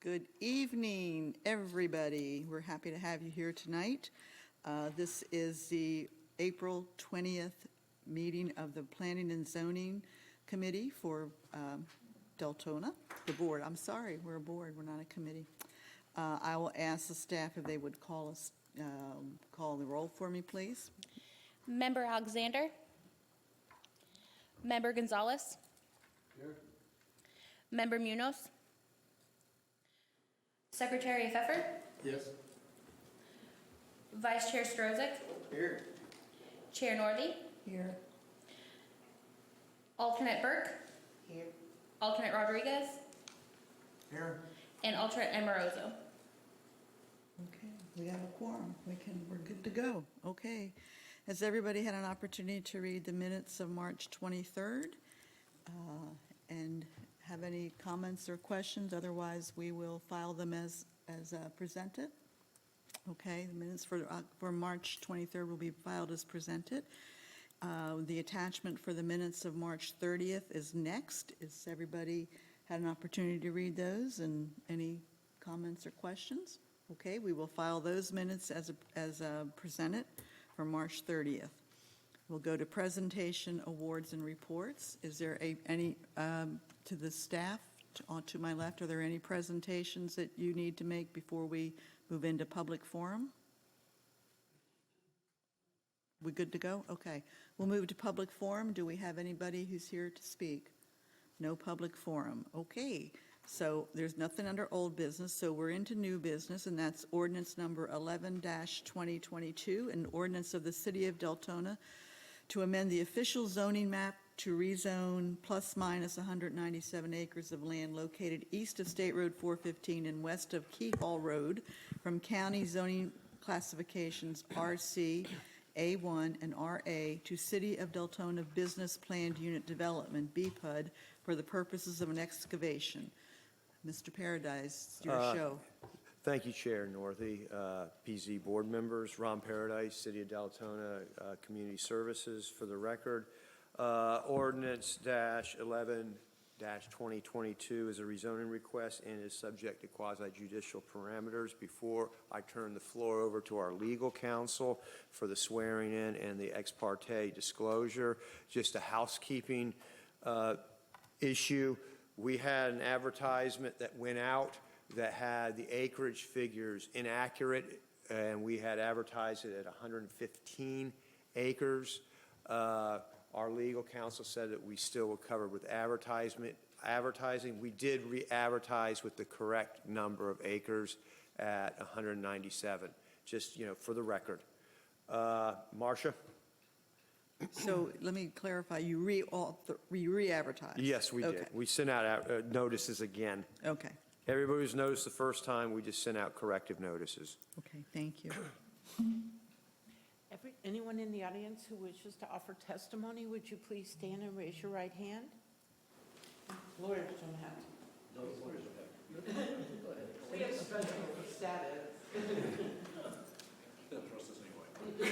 Good evening, everybody. We're happy to have you here tonight. This is the April 20th meeting of the Planning and Zoning Committee for Deltona. The board, I'm sorry, we're a board, we're not a committee. I will ask the staff if they would call the roll for me, please. Member Alexander. Member Gonzalez. Here. Member Munoz. Secretary Pfeffer. Yes. Vice Chair Strozik. Here. Chair Northey. Here. Alternate Burke. Here. Alternate Rodriguez. Here. And alternate Amoroso. Okay, we have a quorum. We're good to go. Okay. Has everybody had an opportunity to read the minutes of March 23rd? And have any comments or questions? Otherwise, we will file them as presented. Okay, the minutes for March 23rd will be filed as presented. The attachment for the minutes of March 30th is next. Has everybody had an opportunity to read those, and any comments or questions? Okay, we will file those minutes as presented for March 30th. We'll go to presentation, awards, and reports. Is there any, to the staff, to my left, are there any presentations that you need to make before we move into public forum? We good to go? Okay. We'll move to public forum. Do we have anybody who's here to speak? No public forum. Okay. So there's nothing under old business, so we're into new business, and that's ordinance number 11-2022, an ordinance of the City of Deltona to amend the official zoning map to rezone plus minus 197 acres of land located east of State Road 415 and west of Key Hall Road from county zoning classifications RC, A1, and RA to City of Deltona Business Planned Unit Development, BPUD, for the purposes of an excavation. Mr. Paradise, it's your show. Thank you, Chair Northey, PZ board members, Ron Paradise, City of Deltona Community Services. For the record, Ordinance -11-2022 is a rezoning request and is subject to quasi-judicial parameters. Before I turn the floor over to our legal counsel for the swearing in and the ex parte disclosure, just a housekeeping issue. We had an advertisement that went out that had the acreage figures inaccurate, and we had advertised it at 115 acres. Our legal counsel said that we still were covered with advertising. We did re-advertise with the correct number of acres at 197, just, for the record. Marcia? So let me clarify, you re-advertised? Yes, we did. Okay. We sent out notices again. Okay. Everybody was noticed the first time, we just sent out corrective notices. Okay, thank you. Anyone in the audience who wishes to offer testimony, would you please stand and raise your right hand? Lawyers don't have to. No, lawyers don't have We have special status. They'll trust us anyway. Do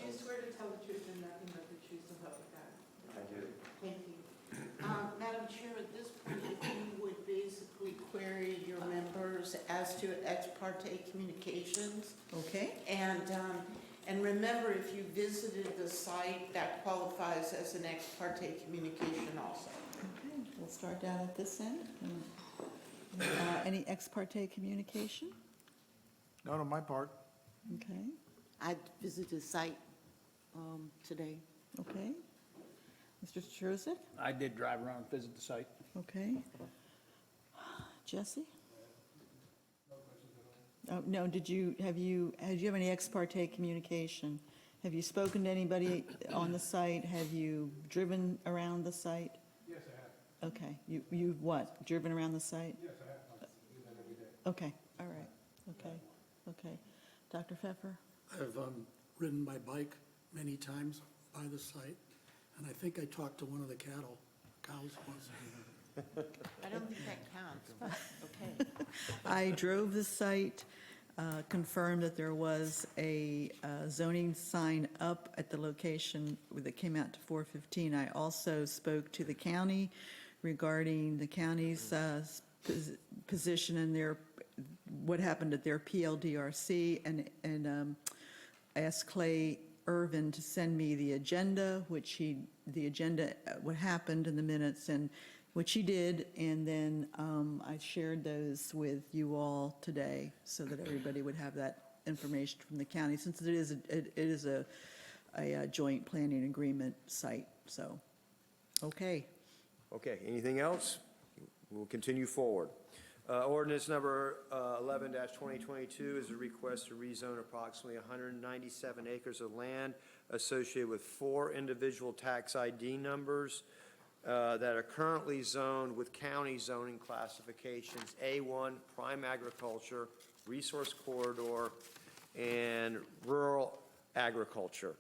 you swear to tell the truth and nothing but the truth, so help you God? I do. Thank you. Madam Chair, at this point, if you would basically query your members as to ex parte communications. Okay. And remember, if you visited the site, that qualifies as an ex parte communication also. Okay, we'll start down at this end. Any ex parte communication? Not on my part. Okay, I visited the site today. okay. Mr. Strozik? I did drive around and visit the site. Okay. Jesse? Oh, no, did you have any ex parte communication? Have you spoken to anybody on the site? Have you driven around the site? Yes, I have. Okay, you've what, driven around the site? Yes, I have. I do that every day. Okay, all right, okay. Dr. Pfeffer? I've ridden my bike many times by the site, and I think I talked to one of the cows once. I don't think that counts, but okay. I drove the site, confirmed that there was a zoning sign up at the location that came out to 415. I also spoke to the county regarding the county's position in their, what happened at their PLDRC, and asked Clay Irvin to send me the agenda, the agenda, what happened in the minutes, and which he did, and then I shared those with you all today so that everybody would have that information from the county, since it is a joint planning agreement site, so, okay. Okay, anything else? We'll continue forward. Ordinance number 11-2022 is a request to rezone approximately 197 acres of land associated with 4 individual tax ID numbers that are currently zoned with county zoning classifications A1, prime agriculture, resource corridor, and rural agriculture.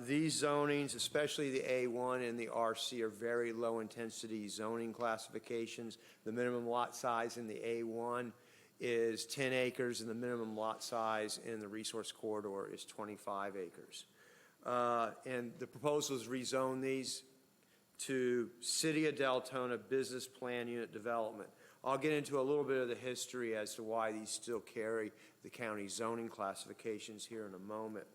These zonings, especially the A1 and the RC, are very low-intensity zoning classifications. The minimum lot size in the A1 is 10 acres, and the minimum lot size in the resource corridor is 25 acres. And the proposal is rezone these to City of Deltona Business Plan Unit Development. I'll get into a little bit of the history as to why these still carry the county zoning classifications here in a moment.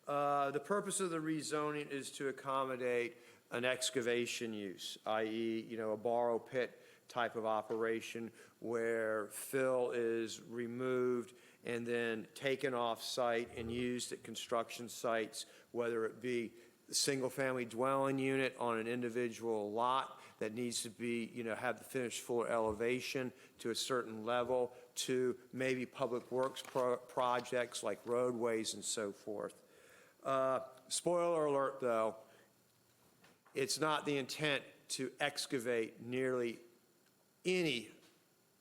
The purpose of the rezoning is to accommodate an excavation use, i.e., a borrow pit type of operation where fill is removed and then taken off site and used at construction sites, whether it be a single-family dwelling unit on an individual lot that needs to be, have the finished floor elevation to a certain level, to maybe public works projects like roadways and so forth. Spoiler alert, though, it's not the intent to excavate nearly any,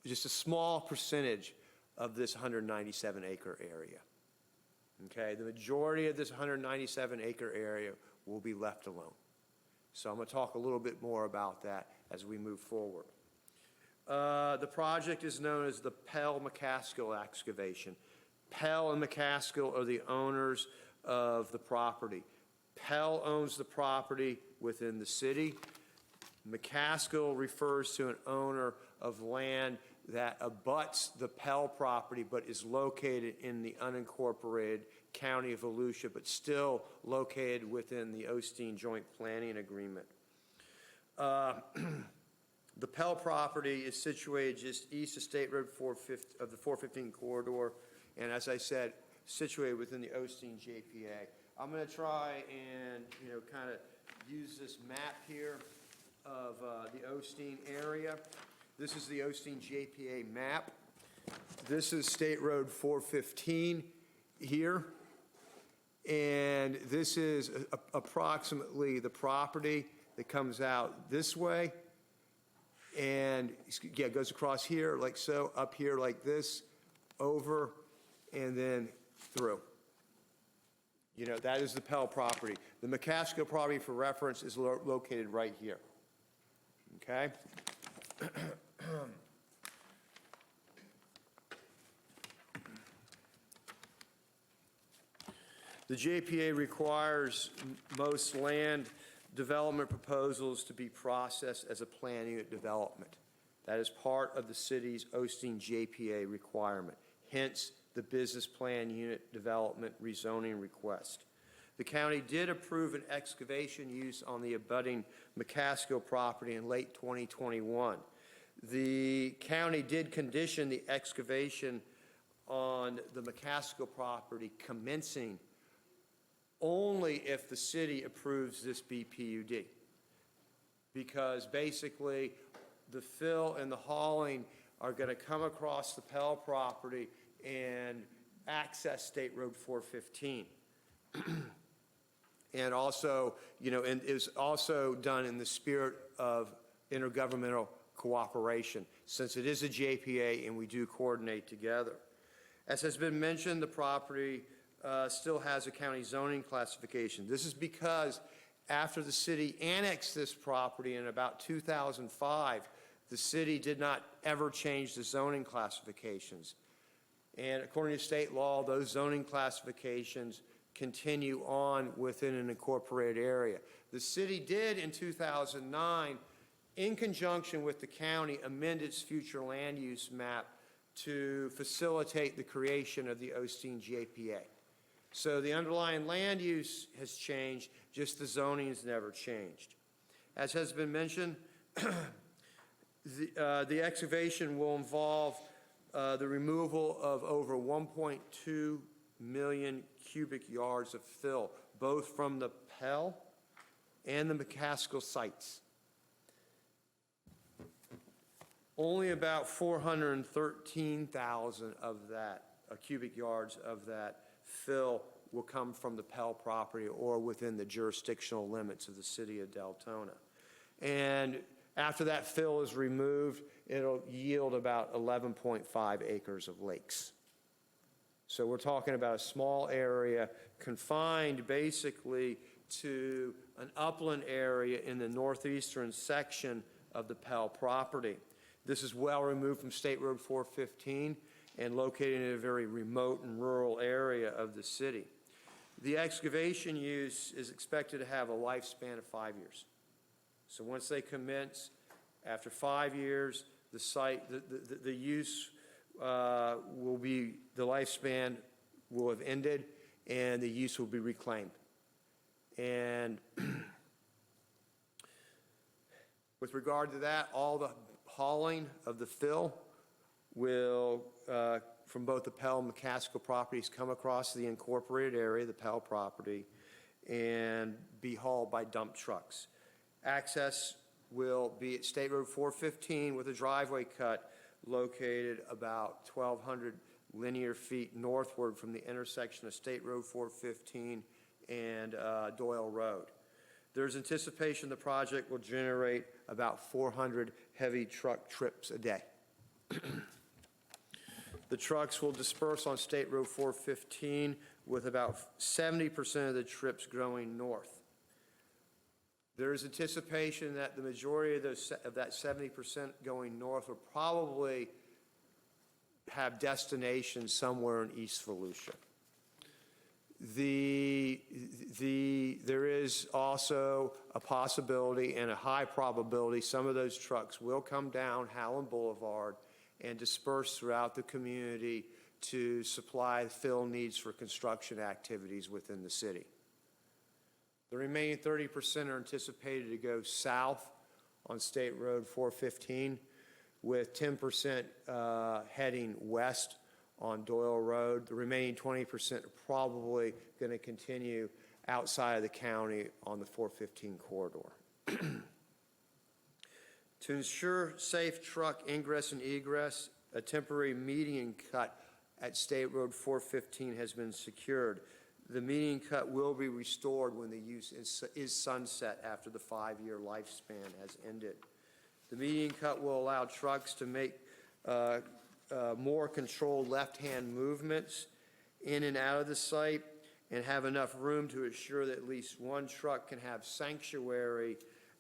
just a small percentage of this 197-acre area. Okay, the majority of this 197-acre area will be left alone. So I'm going to talk a little bit more about that as we move forward. The project is known as the Pell-McCaskill excavation. Pell and McCaskill are the owners of the property. Pell owns the property within the city. McCaskill refers to an owner of land that abuts the Pell property but is located in the unincorporated county of Volusia, but still located within the Osteen Joint Planning Agreement. The Pell property is situated just east of State Road 415 of the 415 corridor, and as I said, situated within the Osteen JPA. I'm going to try and kind of use this map here of the Osteen area. This is the Osteen JPA map. This is State Road 415 here, and this is approximately the property that comes out this way, and yeah, it goes across here like so, up here like this, over, and then through. That is the Pell property. The McCaskill property, for reference, is located right here. Okay? The JPA requires most land development proposals to be processed as a plan unit development. That is part of the city's Osteen JPA requirement. Hence, the business plan unit development rezoning request. The county did approve an excavation use on the abutting McCaskill property in late 2021. The county did condition the excavation on the McCaskill property commencing only if the city approves this BPUD, because basically the fill and the hauling are going to come across the Pell property and access State Road 415. And also, and it was also done in the spirit of intergovernmental cooperation, since it is a JPA and we do coordinate together. As has been mentioned, the property still has a county zoning classification. This is because after the city annexed this property in about 2005, the city did not ever change the zoning classifications. And according to state law, those zoning classifications continue on within an incorporated area. The city did in 2009 in conjunction with the county, amend its future land use map to facilitate the creation of the Osteen JPA. So the underlying land use has changed, just the zoning has never changed. As has been mentioned, the excavation will involve the removal of over 1.2 million cubic yards of fill, both from the Pell and the McCaskill sites. Only about 413,000 of that, cubic yards of that fill will come from the Pell property or within the jurisdictional limits of the city of Deltona. And after that fill is removed, it'll yield about 11.5 acres of lakes. So we're talking about a small area confined basically to an upland area in the northeastern section of the Pell property. This is well removed from State Road 415 and located in a very remote and rural area of the city. The excavation use is expected to have a lifespan of 5 years. So once they commence, after 5 years, the site, the use will be, the lifespan will have ended and the use will be reclaimed. And with regard to that, all the hauling of the fill will, from both the Pell and McCaskill properties, come across the incorporated area, the Pell property, and be hauled by dump trucks. Access will be at State Road 415 with a driveway cut located about 1,200 linear feet northward from the intersection of State Road 415 and Doyle Road. There's anticipation the project will generate about 400 heavy truck trips a day. The trucks will disperse on State Road 415 with about 70% of the trips going north. There is anticipation that the majority of that 70% going north will probably have destinations somewhere in East Volusia. There is also a possibility and a high probability some of those trucks will come down Howland Boulevard and disperse throughout the community to supply fill needs for construction activities within the city. The remaining 30% are anticipated to go south on State Road 415, with 10% heading west on Doyle Road. The remaining 20% are probably going to continue outside of the county on the 415 corridor. To ensure safe truck ingress and egress, a temporary median cut at State Road 415 has been secured. The median cut will be restored when the use is sunset after the 5-year lifespan has ended. The median cut will allow trucks to make more controlled left-hand movements in and out of the site and have enough room to ensure that at least one truck can have sanctuary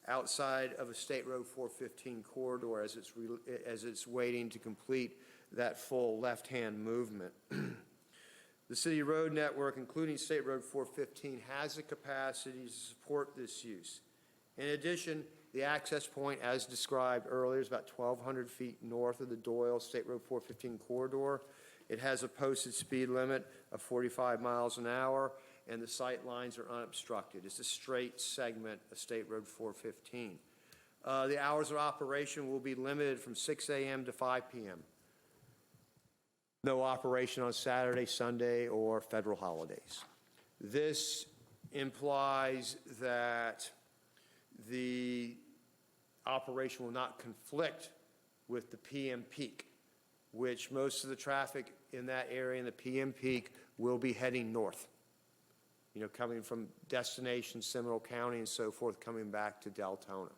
outside of a State Road 415 corridor as it's waiting to complete that full left-hand movement. The city road network, including State Road 415, has the capacity to support this use. In addition, the access point, as described earlier, is about 1,200 feet north of the Doyle State Road 415 corridor. It has a posted speed limit of 45 miles an hour, and the sight lines are unobstructed. It's a straight segment of State Road 415. The hours of operation will be limited from 6 a.m. to 5 p.m. No operation on Saturday, Sunday, or federal holidays. This implies that the operation will not conflict with the PM peak, which most of the traffic in that area in the PM peak will be heading north. You know, coming from destinations, Seminole County and so forth, coming back to Deltona.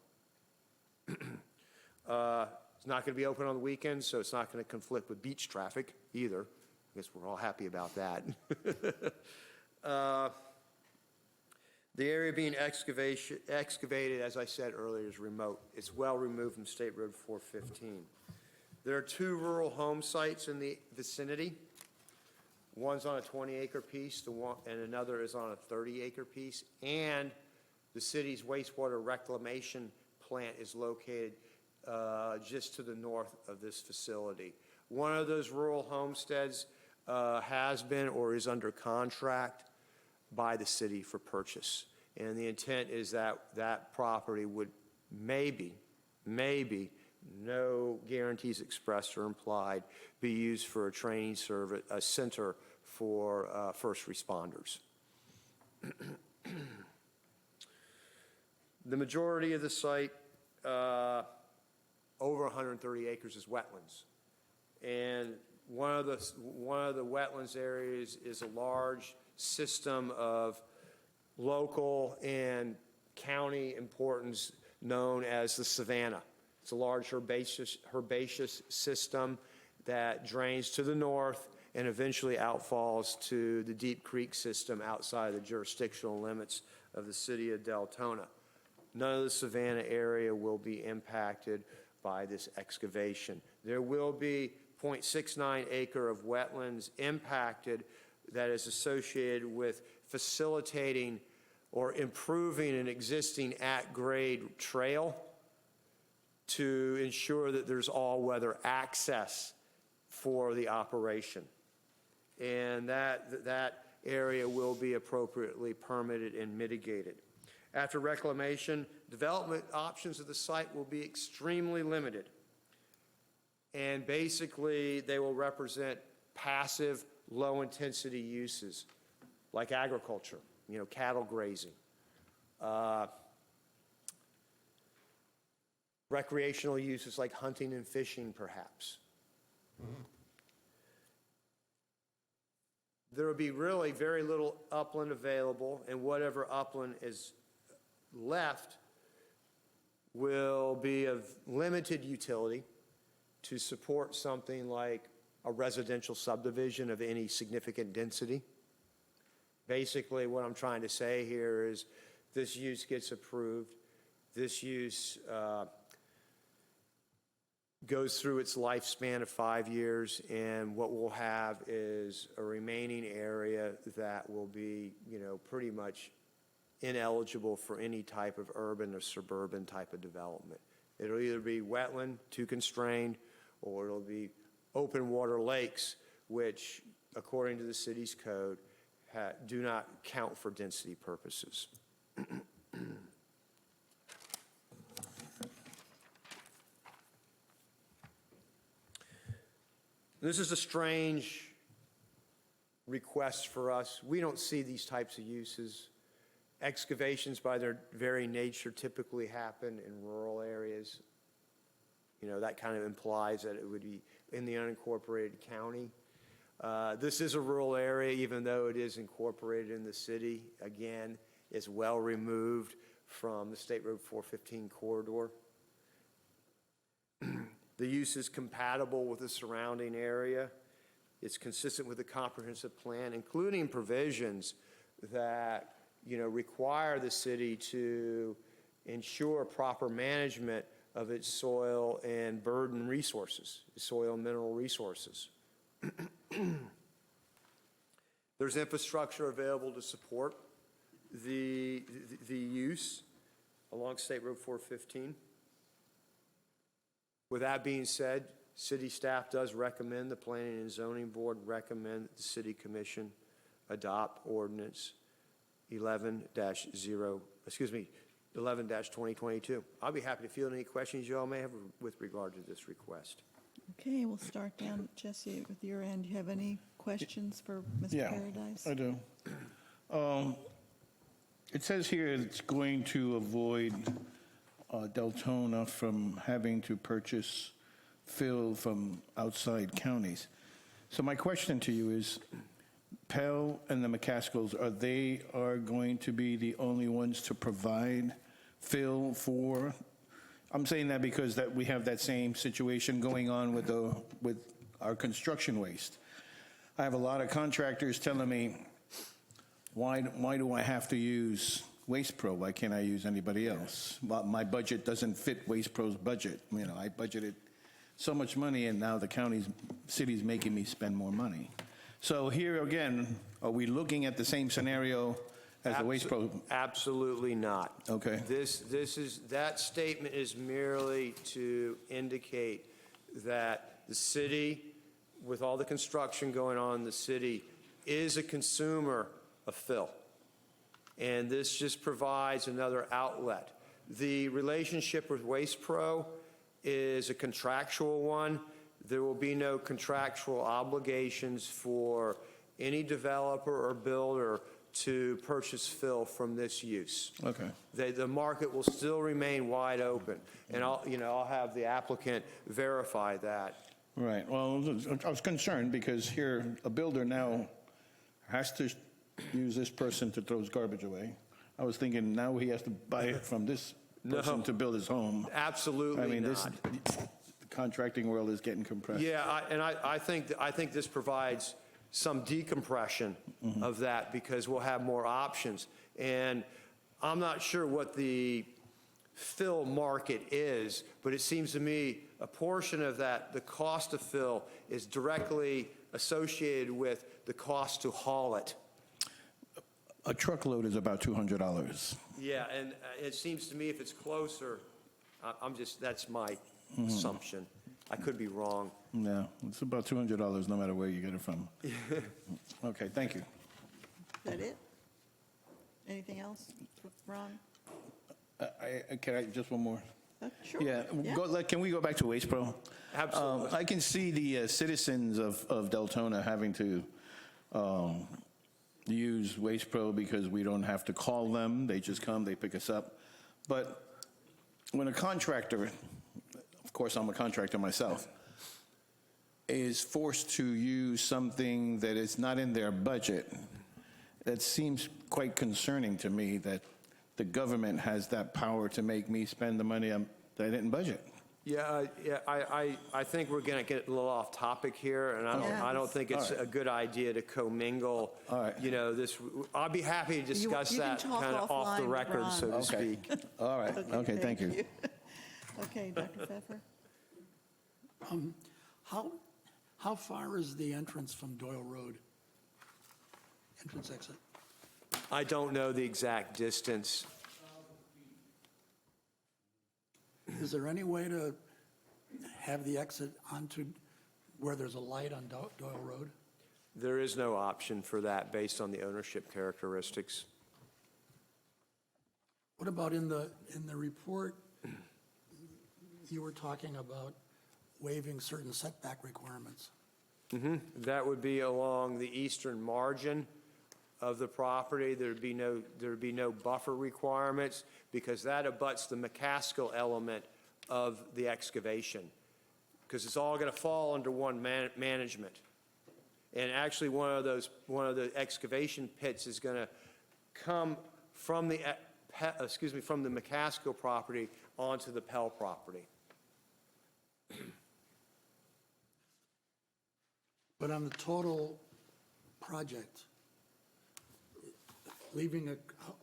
It's not going to be open on the weekends, so it's not going to conflict with beach traffic either. I guess we're all happy about that. The area being excavated, as I said earlier, is remote. It's well removed from State Road 415. There are 2 rural home sites in the vicinity. One's on a 20-acre piece, and another is on a 30-acre piece, and the city's wastewater reclamation plant is located just to the north of this facility. One of those rural homesteads has been or is under contract by the city for purchase. And the intent is that that property would maybe, no guarantees expressed or implied, be used for a training service, a center for first responders. The majority of the site, over 130 acres, is wetlands. And one of the wetlands areas is a large system of local and county importance known as the savanna. It's a large herbaceous system that drains to the north and eventually outfalls to the Deep Creek system outside the jurisdictional limits of the city of Deltona. None of the savanna area will be impacted by this excavation. There will be 0.69 acre of wetlands impacted that is associated with facilitating or improving an existing at-grade trail to ensure that there's all-weather access for the operation. And that area will be appropriately permitted and mitigated. After reclamation, development options of the site will be extremely limited. And basically, they will represent passive, low-intensity uses like agriculture, cattle grazing, recreational uses like hunting and fishing, perhaps. There will be really very little upland available, and whatever upland is left will be of limited utility to support something like a residential subdivision of any significant density. Basically, what I'm trying to say here is this use gets approved. This use goes through its lifespan of 5 years, and what we'll have is a remaining area that will be, pretty much ineligible for any type of urban or suburban type of development. It'll either be wetland, too constrained, or it'll be open water lakes, which, according to the city's code, do not count for density purposes. This is a strange request for us. We don't see these types of uses. Excavations, by their very nature, typically happen in rural areas. That kind of implies that it would be in the unincorporated county. This is a rural area, even though it is incorporated in the city. Again, it's well removed from the State Road 415 corridor. The use is compatible with the surrounding area. It's consistent with the comprehensive plan, including provisions that, require the city to ensure proper management of its soil and burden resources, soil and mineral resources. There's infrastructure available to support the use along State Road 415. With that being said, city staff does recommend, the Planning and Zoning Board recommend that the City Commission adopt Ordinance 11-2022. I'll be happy to field any questions you all may have with regard to this request. Okay, we'll start down, Jesse, with your end. Do you have any questions for Mr. Paradise? I do. It says here it's going to avoid Deltona from having to purchase fill from outside counties. So my question to you is, Pell and the McCaskills, are going to be the only ones to provide fill for? I'm saying that because we have that same situation going on with our construction waste. I have a lot of contractors telling me, why do I have to use Waste Pro? Why can't I use anybody else? Well, my budget doesn't fit Waste Pro's budget. I budgeted so much money, and now the city's making me spend more money. So here again, are we looking at the same scenario as the waste pro? Absolutely not. Okay. That statement is merely to indicate that the city, with all the construction going on in the city, is a consumer of fill. And this just provides another outlet. The relationship with Waste Pro is a contractual one. There will be no contractual obligations for any developer or builder to purchase fill from this use. Okay. The market will still remain wide open, and I'll have the applicant verify that. Right, well, I was concerned because here, a builder now has to use this person to throw his garbage away. I was thinking now he has to buy it from this person to build his home. Absolutely I mean, not. the contracting world is getting compressed. Yeah, I think this provides some decompression of that because we'll have more options. And I'm not sure what the fill market is, but it seems to me a portion of that, the cost of fill, is directly associated with the cost to haul it. A truckload is about $200. Yeah, and it seems to me if it's closer, that's my assumption. I could be wrong. Yeah, it's about $200 no matter where you get it from. Okay, thank you. Is that it? Anything else, Ron? Can I, just one more? Sure. Yeah, can we go back to Waste Pro? Absolutely. I can see the citizens of Deltona having to use Waste Pro because we don't have to call them. They just come, they pick us up. But when a contractor, of course I'm a contractor myself, is forced to use something that is not in their budget, that seems quite concerning to me that the government has that power to make me spend the money that I didn't budget. Yeah, I think we're going to get a little off topic here, and I don't think it's a good idea to commingle, All right. this. I'll be happy to discuss you can that talk kind of off the offline, record, Ron. so to Okay. speak. All right, okay, thank you. Okay, Dr. Pfeffer? How far is the entrance from Doyle Road? Entrance exit? I don't know the exact distance. Is there any way to have the exit onto where there's a light on Doyle Road? There is no option for that based on the ownership characteristics. What about in the report, you were talking about waiving certain setback requirements? That would be along the eastern margin of the property. There'd be no buffer requirements because that abuts the McCaskill element of the excavation, because it's all going to fall under one management. And actually, one of the excavation pits is going to come from the McCaskill property onto the Pell property. But on the total project, leaving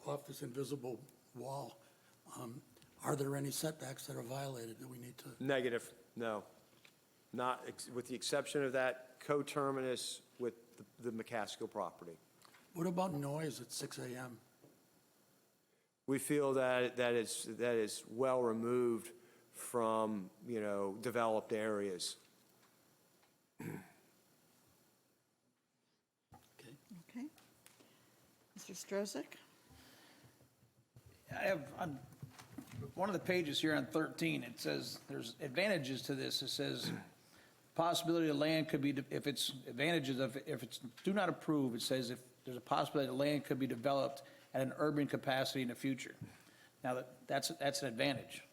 off this invisible wall, are there any setbacks that are violated that we need to? Negative, no. Not, with the exception of that coterminus with the McCaskill property. What about noise at 6 a.m.? We feel that is well removed from, developed areas. Okay. Mr. Strozek? I have, on one of the pages here on 13, it says there's advantages to this. It says possibility of land could be, if it's advantages of, if it's do not approve, it says if there's a possibility the land could be developed at an urban capacity in the future. Now, that's an advantage.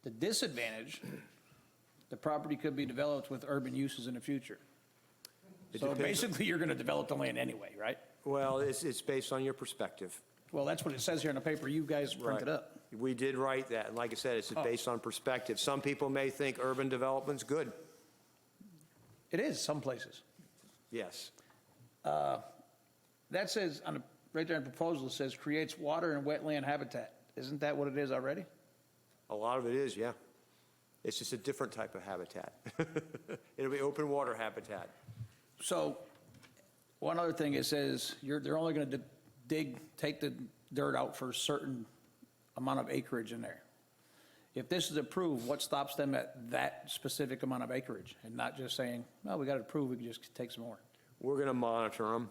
The disadvantage, the property could be developed with urban uses in the future. So basically, you're going to develop the land anyway, right? Well, it's based on your perspective. Well, that's what it says here in the paper you guys printed Right. up. We did write that, and like I said, it's based on perspective. Some people may think urban development's good. It is, some places. Yes. That says, right there in the proposal, it says creates water and wetland habitat. Isn't that what it is already? A lot of it is, yeah. It's just a different type of habitat. It'll be open water habitat. So, one other thing, it says they're only going to take the dirt out for a certain amount of acreage in there. If this is approved, what stops them at that specific amount of acreage and not just saying, well, we got it approved, we can just take some more? We're going to monitor them,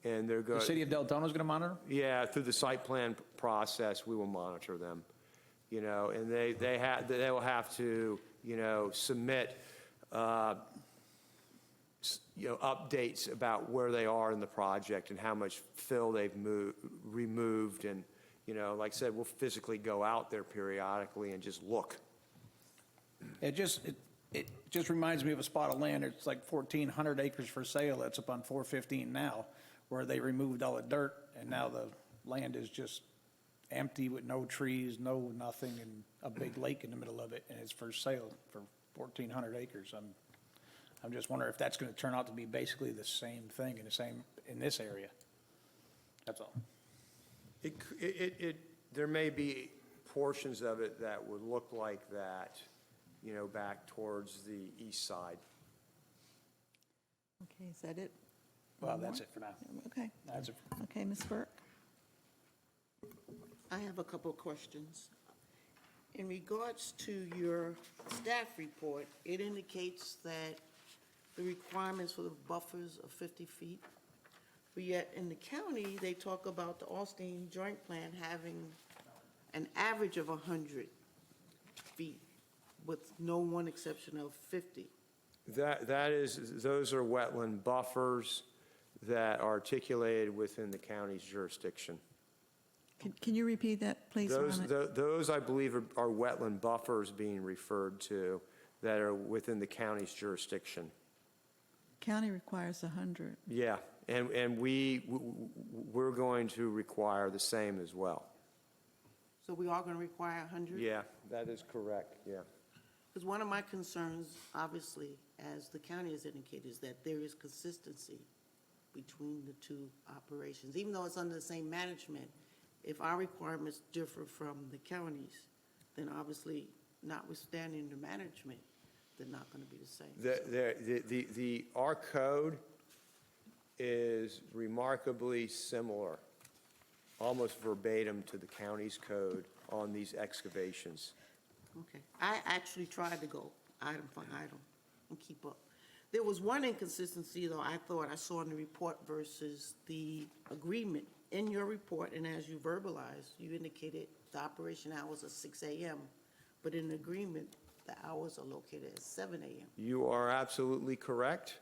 and they're going. The city of Deltona is going to monitor them? Yeah, through the site plan process, we will monitor them, and they will have to, submit, updates about where they are in the project and how much fill they've removed, and, like I said, we'll physically go out there periodically and just look. It just reminds me of a spot of land, it's like 1,400 acres for sale, that's up on 415 now, where they removed all the dirt, and now the land is just empty with no trees, no nothing, and a big lake in the middle of it, and it's for sale for 1,400 acres. I'm just wondering if that's going to turn out to be basically the same thing in this area. That's all. There may be portions of it that would look like that, back towards the east side. Okay, is that it? Well, One that's more? it for now. Okay, That's it. okay, Ms. Burke? I have a couple of questions. In regards to your staff report, it indicates that the requirements for the buffers are 50 feet. But yet in the county, they talk about the Austin Joint Plan having an average of 100 feet with no one exception of 50. Those are wetland buffers that are articulated within the county's jurisdiction. Can you repeat that, please, Ron? Those, I believe, are wetland buffers being referred to that are within the county's jurisdiction. County requires 100. Yeah, and we're going to require the same as well. So we are going to require 100? Yeah, that is correct, yeah. Because one of my concerns, obviously, as the county has indicated, is that there is consistency between the two operations. Even though it's under the same management, if our requirements differ from the county's, then obviously, notwithstanding the management, they're not going to be the same. Our code is remarkably similar, almost verbatim to the county's code on these excavations. Okay. I actually tried to go item for item and keep up. There was one inconsistency, though, I thought I saw in the report versus the agreement. In your report, and as you verbalized, you indicated the operation hours are 6 a.m., but in the agreement, the hours are located at 7 a.m. You are absolutely correct,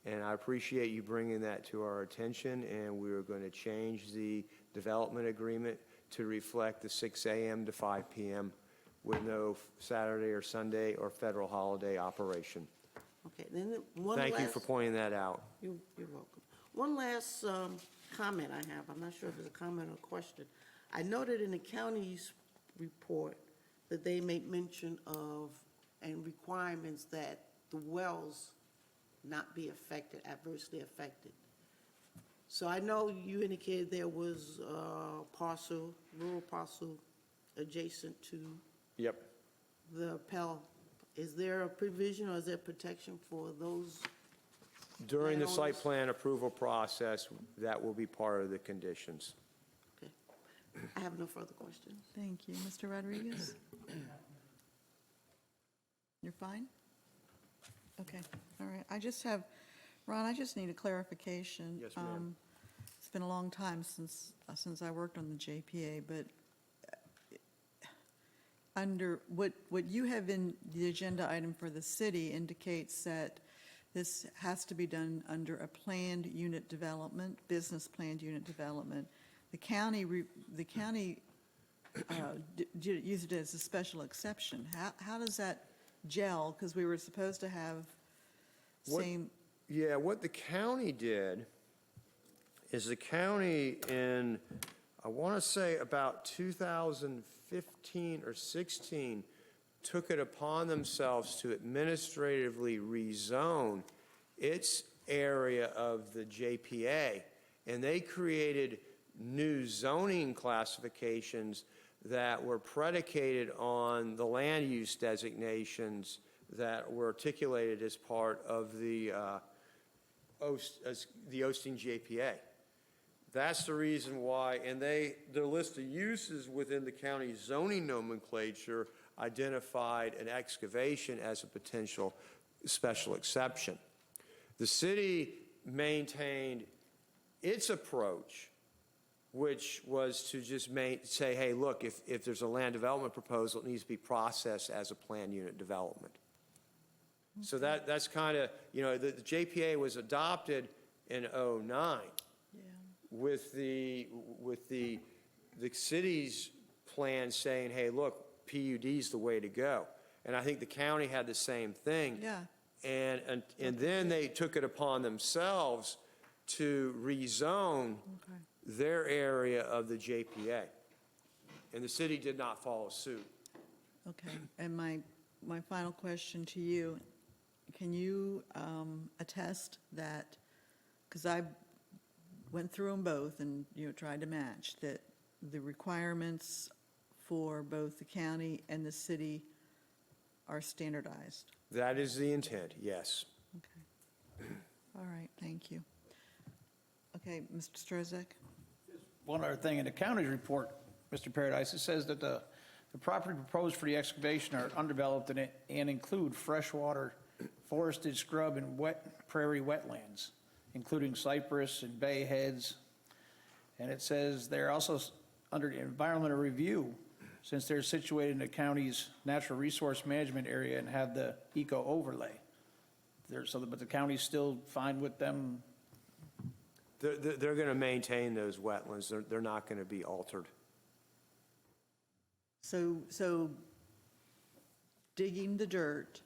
and I appreciate you bringing that to our attention, and we are going to change the development agreement to reflect the 6 a.m. to 5 p.m. with no Saturday or Sunday or federal holiday operation. Okay, then one Thank you last- for pointing that out. You're welcome. One last comment I have. I'm not sure if it's a comment or a question. I noted in the county's report that they make mention of and requirements that the wells not be affected, adversely affected. So I know you indicated there was a parcel, rural parcel adjacent to Yep. the Pell. Is there a provision or is there protection for those? During the site landowners? plan approval process, that will be part of the conditions. Okay. I have no further questions. Thank you. Mr. Rodriguez? You're fine? Okay, all right. I just have, Ron, I just need a clarification. Yes, ma'am. It's been a long time since I worked on the JPA, but under what you have in the agenda item for the city indicates that this has to be done under a planned unit development, business planned unit development. The county used it as a special exception. How does that gel? Because we were supposed to have same. Yeah, what the county did is the county in, I want to say about 2015 or 16, took it upon themselves to administratively rezone its area of the JPA, and they created new zoning classifications that were predicated on the land use designations that were articulated as part of the Osteen JPA. That's the reason why, and their list of uses within the county zoning nomenclature identified an excavation as a potential special exception. The city maintained its approach, which was to just say, hey, look, if there's a land development proposal, it needs to be processed as a planned unit development. So that's kind of, the JPA was adopted in '09 with the city's plan saying, hey, look, PUD's the way to go. And I think the county had the same thing. Yeah. And then they took it upon themselves to rezone their area of the JPA. And the city did not follow suit. Okay, and my final question to you, can you attest that, because I went through them both and, tried to match, that the requirements for both the county and the city are standardized? That is the intent, yes. Okay. All right, thank you. Okay, Mr. Strozak? One other thing, in the county's report, Mr. Paradise, it says that the property proposed for the excavation are undeveloped and include freshwater, forested scrub, and wet prairie wetlands, including cypress and bay heads. And it says they're also under environmental review, since they're situated in the county's natural resource management area and have the eco overlay. But the county's still fine with them. They're going to maintain those wetlands. They're not going to be altered. So digging the dirt.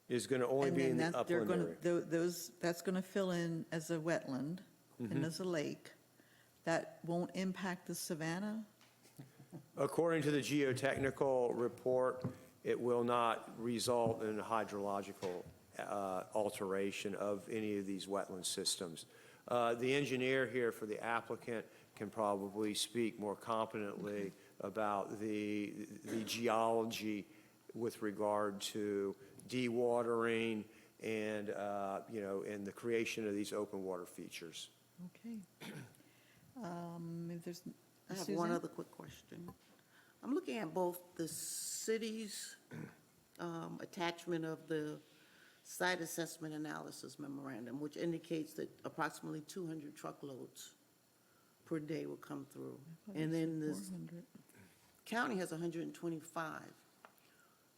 Is going to only and be then in the that- they're upland gonna- area. That's going to fill in as a wetland and as a lake. That won't impact the savanna? According to the geotechnical report, it will not result in a hydrological alteration of any of these wetland systems. The engineer here for the applicant can probably speak more competently about the geology with regard to dewatering and, and the creation of these open water features. Okay. If there's, I have Susan? one other quick question. I'm looking at both the city's attachment of the site assessment analysis memorandum, which indicates that approximately 200 truckloads per day will come through. And then the 400. county has 125.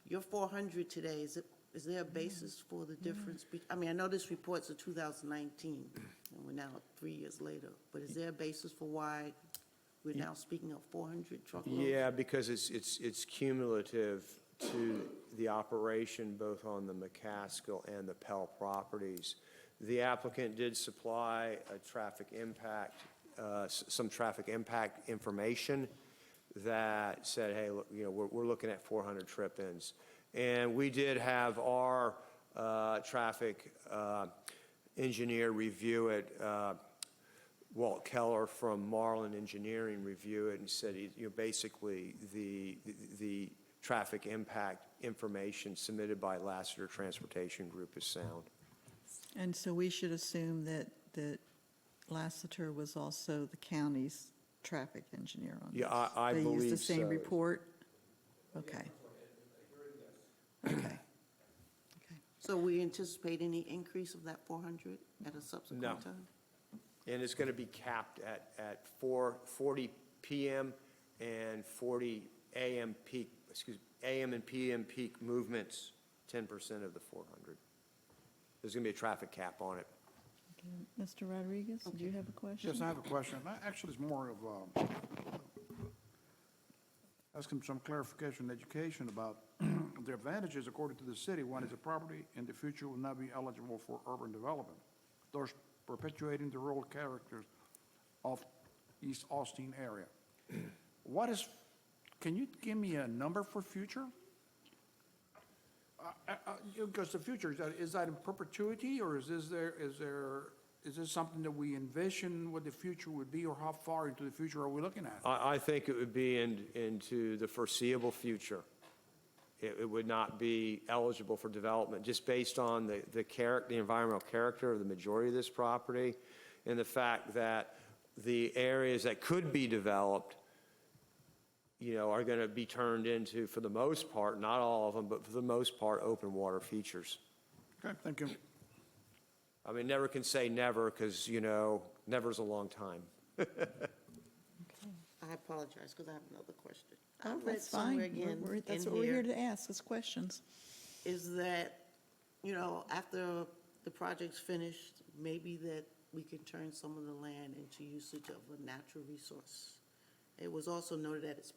Your 400 today, is there a basis for the difference? I mean, I know this report's of 2019, and we're now 3 years later, but is there a basis for why we're now speaking of 400 truckloads? Yeah, because it's cumulative to the operation both on the McCaskill and the Pell properties. The applicant did supply a traffic impact, some traffic impact information that said, hey, look, we're looking at 400 trip-ins. And we did have our traffic engineer review it, Walt Keller from Marlin Engineering review it and said, basically the traffic impact information submitted by Lassiter Transportation Group is sound. And so we should assume that Lassiter was also the county's traffic engineer on this? Yeah, I They believe used the same so. report? Okay. Okay. Okay. So we anticipate any increase of that 400 at a subsequent No. time? And it's going to be capped at 4:40 p.m. and 40 a.m. peak, a.m. and p.m. peak movements, 10% of the 400. There's going to be a traffic cap on it. Okay. Mr. Rodriguez, did you have a question? Yes, I have a question. Actually, it's more of asking some clarification and education about the advantages according to the city. One is the property in the future will not be eligible for urban development, thus perpetuating the rural characters of East Austin area. Can you give me a number for future? Because the future, is that in perpetuity, or is this something that we envision what the future would be, or how far into the future are we looking at? I think it would be into the foreseeable future. It would not be eligible for development, just based on the environmental character of the majority of this property, and the fact that the areas that could be developed, are going to be turned into, for the most part, not all of them, but for the most part, open water features. Okay, thank you. I mean, never can say never, because, never's a long time. I apologize, because I have another question. Oh, I read that's somewhere fine. again That's in what we're here here to ask, is questions. is that, after the project's finished, maybe that we can turn some of the land into usage of a natural resource. It was also noted that it's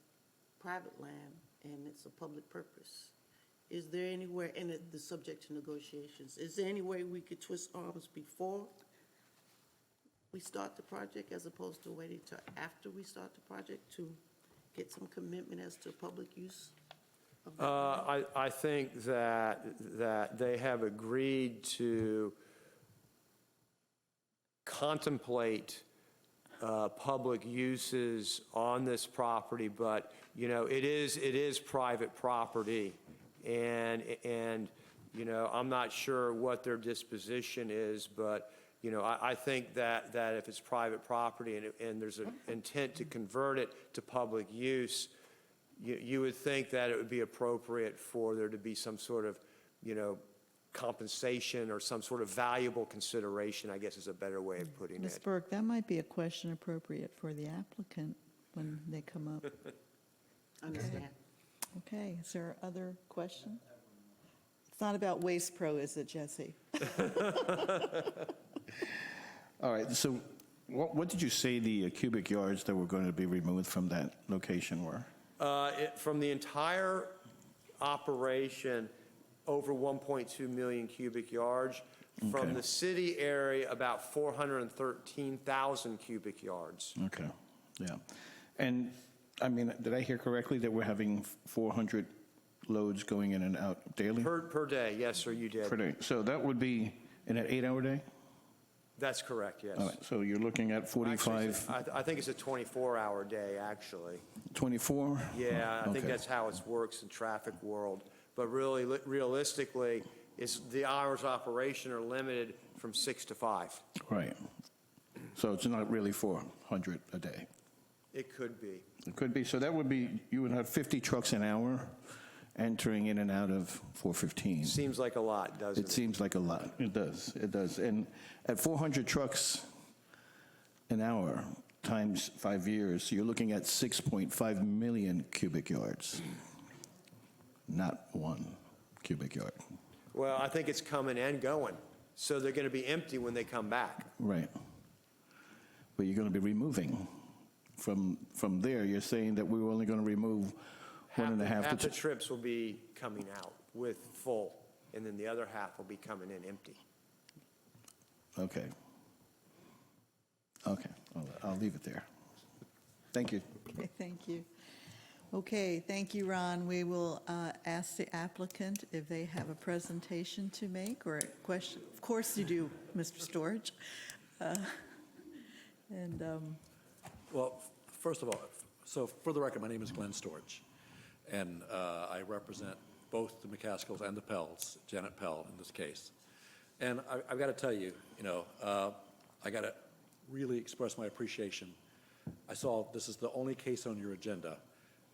private land and it's a public purpose. Is there anywhere, and the subject to negotiations, is there any way we could twist arms before we start the project as opposed to waiting till after we start the project to get some commitment as to public use of that land? I think that they have agreed to contemplate public uses on this property, but, it is private property. And I'm not sure what their disposition is, but, I think that if it's private property and there's an intent to convert it to public use, you would think that it would be appropriate for there to be some sort of, compensation or some sort of valuable consideration, I guess is a better way of putting Ms. it. Burke, that might be a question appropriate for the applicant when they come up. Understand. Okay, is there other question? It's not about Waste Pro, is it, Jesse? All right, so what did you say the cubic yards that were going to be removed from that location were? From the entire operation, over 1.2 million cubic yards. From Okay. the city area, about 413,000 cubic yards. Okay, yeah. And, I mean, did I hear correctly that we're having 400 loads going in and out daily? Per day, yes, sir, you did. Per day. So that would be in an 8-hour day? That's correct, yes. All right, so you're looking at Actually, 45, I think it's a 24-hour day, actually. 24? Yeah, I think Okay. that's how it works in traffic world. But really, realistically, the hours of operation are limited from 6 to 5. Right. So it's not really 400 a day. It could be. It could be, so that would be, you would have 50 trucks an hour entering in and out of 415. Seems like a lot, doesn't It it? seems like a lot. It does, it does. And at 400 trucks an hour times 5 years, you're looking at 6.5 million cubic yards, not 1 cubic yard. Well, I think it's coming and going, so they're going to be empty when they come back. Right. But you're going to be removing from there. You're saying that we were only going to remove 1.5 Half to the 2. trips will be coming out with full, and then the other half will be coming in empty. Okay. Okay, I'll leave it there. Thank you. Okay, thank you. Okay, thank you, Ron. We will ask the applicant if they have a presentation to make or a question. Of course you do, Mr. Storage. Well, first of all, so for the record, my name is Glenn Storage, and I represent both the McCaskills and the Pells, Janet Pell in this case. And I've got to tell you, I got to really express my appreciation. I saw this is the only case on your agenda,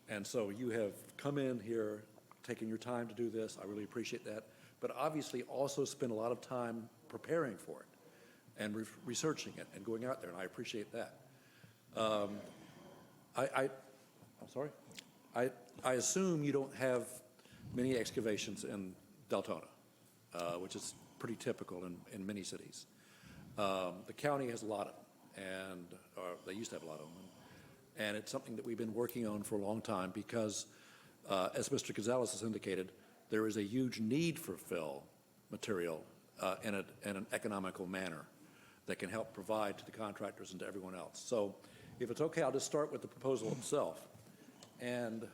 and so you have come in here, taken your time to do this. I really appreciate that, but obviously also spent a lot of time preparing for it and researching it and going out there, and I appreciate that. I'm sorry? I assume you don't have many excavations in Deltona, which is pretty typical in many cities. The county has a lot of them, or they used to have a lot of them. And it's something that we've been working on for a long time because, as Mr. Gonzalez has indicated, there is a huge need for fill material in an economical manner that can help provide to the contractors and to everyone else. So if it's okay, I'll just start with the proposal itself. And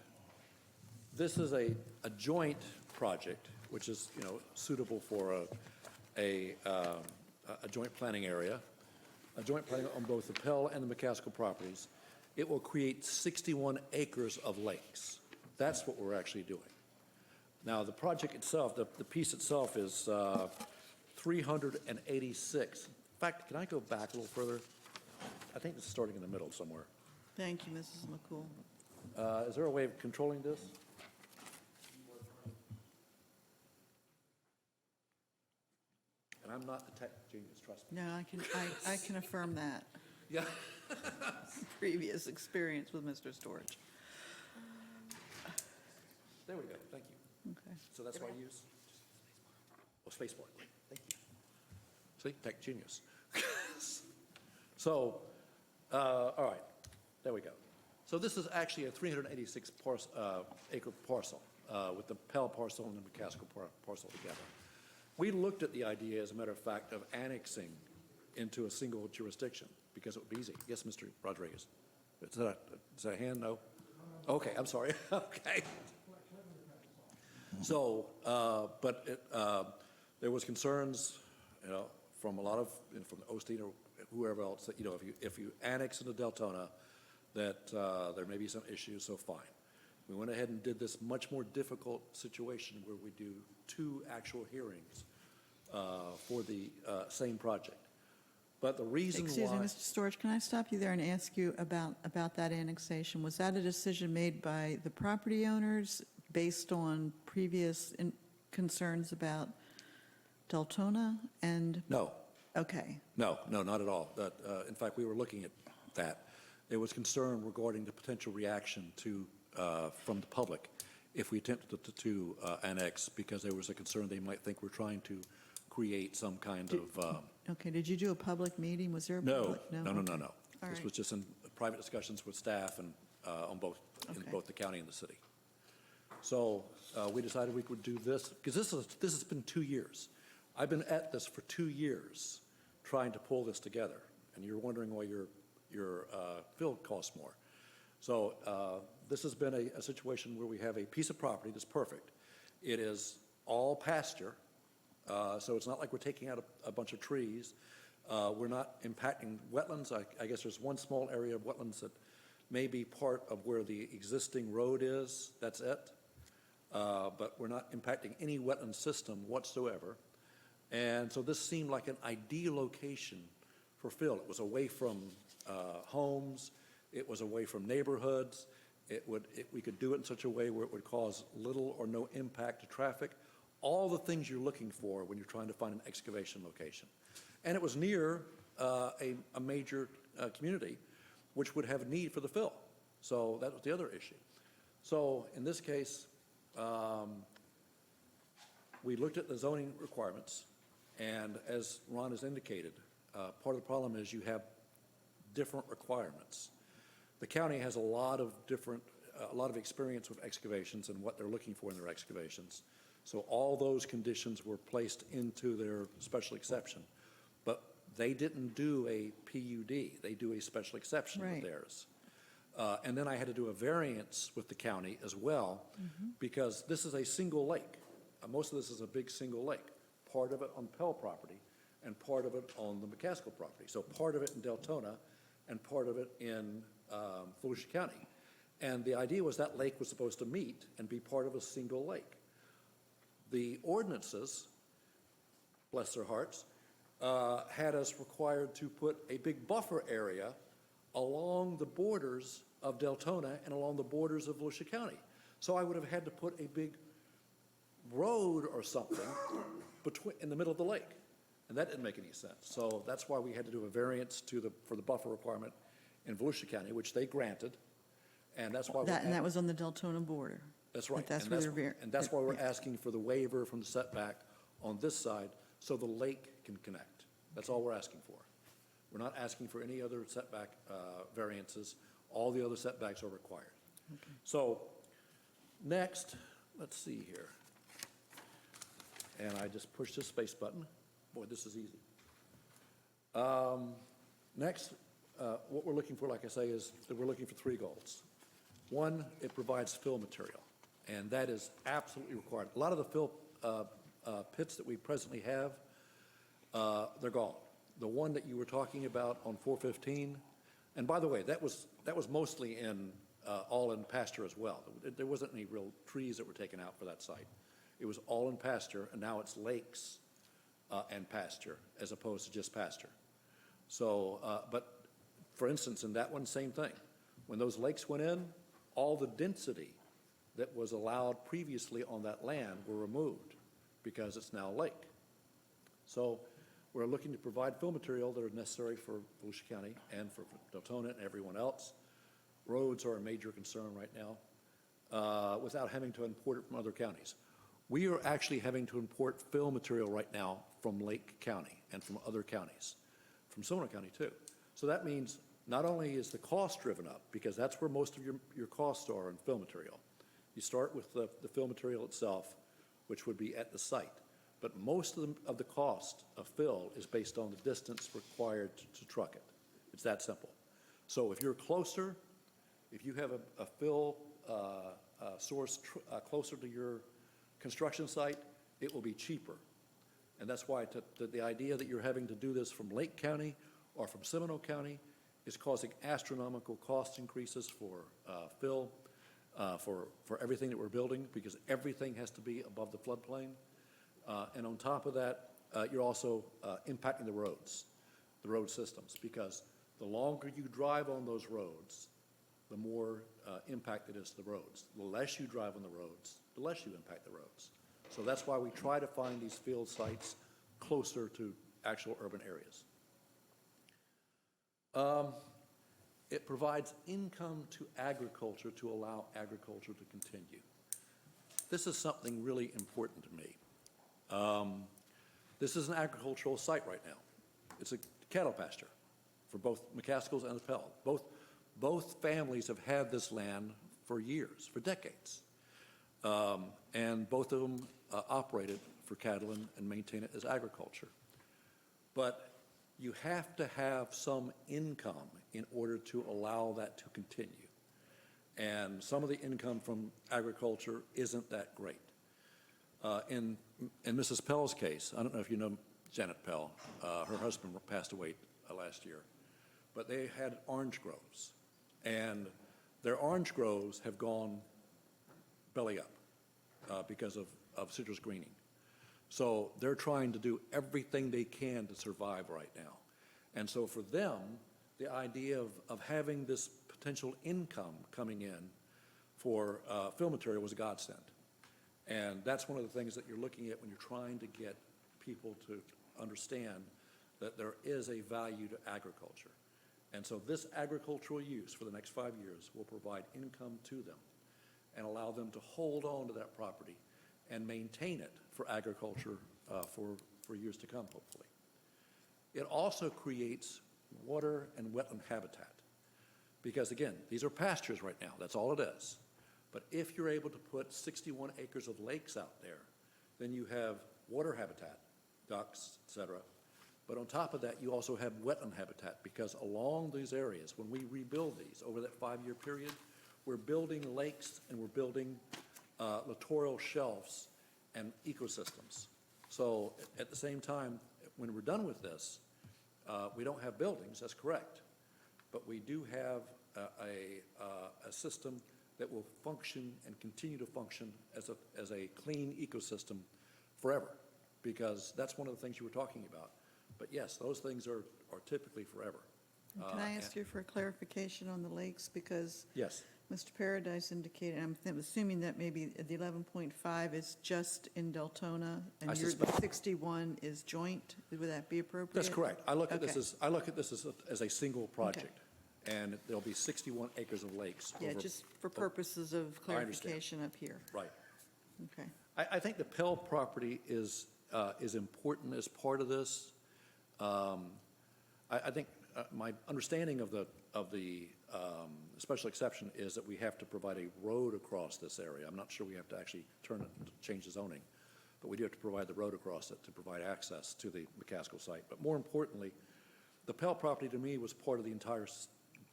this is a joint project, which is, suitable for a joint planning area, a joint planning on both the Pell and the McCaskill properties. It will create 61 acres of lakes. That's what we're actually doing. Now, the project itself, the piece itself is 386. In fact, can I go back a little further? I think it's starting in the middle somewhere. Thank you, Mrs. McCool. Is there a way of controlling this? And I'm not the tech genius, trust me. No, I can affirm that. Yeah. Previous experience with Mr. Storage. There we go, thank you. Okay. So that's why I use, spacebar, great, thank you. See, tech genius. So, all right, there we go. So this is actually a 386 acre parcel with the Pell parcel and the McCaskill parcel together. We looked at the idea, as a matter of fact, of annexing into a single jurisdiction because it would be easy. Yes, Mr. Rodriguez? Is that a hand? No? Okay, I'm sorry. Okay. So, there was concerns, from a lot of, from Osteen or whoever else, that, if you annex into Deltona, that there may be some issues, so fine. We went ahead and did this much more difficult situation where we do 2 actual hearings for the same project. But the reason Excuse me, why... Mr. Storage, can I stop you there and ask you about that annexation? Was that a decision made by the property owners based on previous concerns about Deltona and? No. Okay. No, not at all. In fact, we were looking at that. There was concern regarding the potential reaction from the public if we attempted to annex, because there was a concern they might think we're trying to create some kind of... Okay, did you do a public meeting? Was there a No, public? no. Okay. This right. was just in private discussions with staff and in both the county and the city. So we decided we would do this, because this has been 2 years. I've been at this for 2 years trying to pull this together, and you're wondering why your field costs more. So this has been a situation where we have a piece of property that's perfect. It is all pasture, so it's not like we're taking out a bunch of trees. We're not impacting wetlands. I guess there's one small area of wetlands that may be part of where the existing road is. That's it. But we're not impacting any wetland system whatsoever. And so this seemed like an ideal location for fill. It was away from homes. It was away from neighborhoods. We could do it in such a way where it would cause little or no impact to traffic. All the things you're looking for when you're trying to find an excavation location. And it was near a major community, which would have a need for the fill. So that was the other issue. So in this case, we looked at the zoning requirements, and as Ron has indicated, part of the problem is you have different requirements. The county has a lot of experience with excavations and what they're looking for in their excavations. So all those conditions were placed into their special exception. But they didn't do a PUD. They do a special exception with theirs. And then I had to do a variance with the county as well, because this is a single lake. Most of this is a big single lake, part of it on Pell property and part of it on the McCaskill property. So part of it in Deltona and part of it in Volusia County. And the idea was that lake was supposed to meet and be part of a single lake. The ordinances, bless their hearts, had us required to put a big buffer area along the borders of Deltona and along the borders of Volusia County. So I would have had to put a big road or something in the middle of the lake. And that didn't make any sense. So that's why we had to do a variance for the buffer requirement in Volusia County, which they granted. And that's why And that was on the Deltona border. that's right. That's And where that's, they're and that's why we're asking for the waiver from the setback on this side so the lake can connect. That's all we're asking for. We're not asking for any other setback variances. All the other setbacks are required. So next, let's see here. And I just pushed the space button. Boy, this is easy. Next, what we're looking for, like I say, is that we're looking for 3 goals. One, it provides fill material, and that is absolutely required. A lot of the fill pits that we presently have, they're gone. The one that you were talking about on 415, and by the way, that was mostly all in pasture as well. There wasn't any real trees that were taken out for that site. It was all in pasture, and now it's lakes and pasture as opposed to just pasture. So, but for instance, in that one, same thing. When those lakes went in, all the density that was allowed previously on that land were removed because it's now a lake. So we're looking to provide fill material that are necessary for Volusia County and for Deltona and everyone else. Roads are a major concern right now, without having to import it from other counties. We are actually having to import fill material right now from Lake County and from other counties, from Sonoma County too. So that means not only is the cost driven up, because that's where most of your costs are in fill material. You start with the fill material itself, which would be at the site. But most of the cost of fill is based on the distance required to truck it. It's that simple. So if you're closer, if you have a fill source closer to your construction site, it will be cheaper. And that's why the idea that you're having to do this from Lake County or from Seminole County is causing astronomical cost increases for fill, for everything that we're building, because everything has to be above the floodplain. And on top of that, you're also impacting the road systems, because the longer you drive on those roads, the more impact it is to the roads. The less you drive on the roads, the less you impact the roads. So that's why we try to find these field sites closer to actual urban areas. It provides income to agriculture to allow agriculture to continue. This is something really important to me. This is an agricultural site right now. It's a cattle pasture for both McCaskills and Appel. Both families have had this land for years, for decades. And both of them operate it for cattle and maintain it as agriculture. But you have to have some income in order to allow that to continue. And some of the income from agriculture isn't that great. In Mrs. Pell's case, I don't know if you know Janet Pell, her husband passed away last year, but they had orange groves, and their orange groves have gone belly up because of citrus greening. So they're trying to do everything they can to survive right now. And so for them, the idea of having this potential income coming in for fill material was a godsend. And that's one of the things that you're looking at when you're trying to get people to understand that there is a value to agriculture. And so this agricultural use for the next 5 years will provide income to them and allow them to hold on to that property and maintain it for agriculture for years to come, hopefully. It also creates water and wetland habitat. Because again, these are pastures right now, that's all it is. But if you're able to put 61 acres of lakes out there, then you have water habitat, ducks, et cetera. But on top of that, you also have wetland habitat, because along these areas, when we rebuild these over that 5-year period, we're building lakes and we're building littoral shelves and ecosystems. So at the same time, when we're done with this, we don't have buildings, that's correct. But we do have a system that will function and continue to function as a clean ecosystem forever, because that's one of the things you were talking about. But yes, those things are typically forever. Can I ask you for a clarification on the lakes? Because Yes. Mr. Paradise indicated, I'm assuming that maybe the 11.5 is just in Deltona, I and the suspect. 61 is joint. Would that be appropriate? That's correct. I look at this Okay. as a single project, and there'll be 61 acres of lakes. Yeah, over- just for purposes of I understand. clarification up here. Right. Okay. I think the Pell property is important as part of this. I think my understanding of the special exception is that we have to provide a road across this area. I'm not sure we have to actually change the zoning, but we do have to provide the road across it to provide access to the McCaskill site. But more importantly, the Pell property to me was part of the entire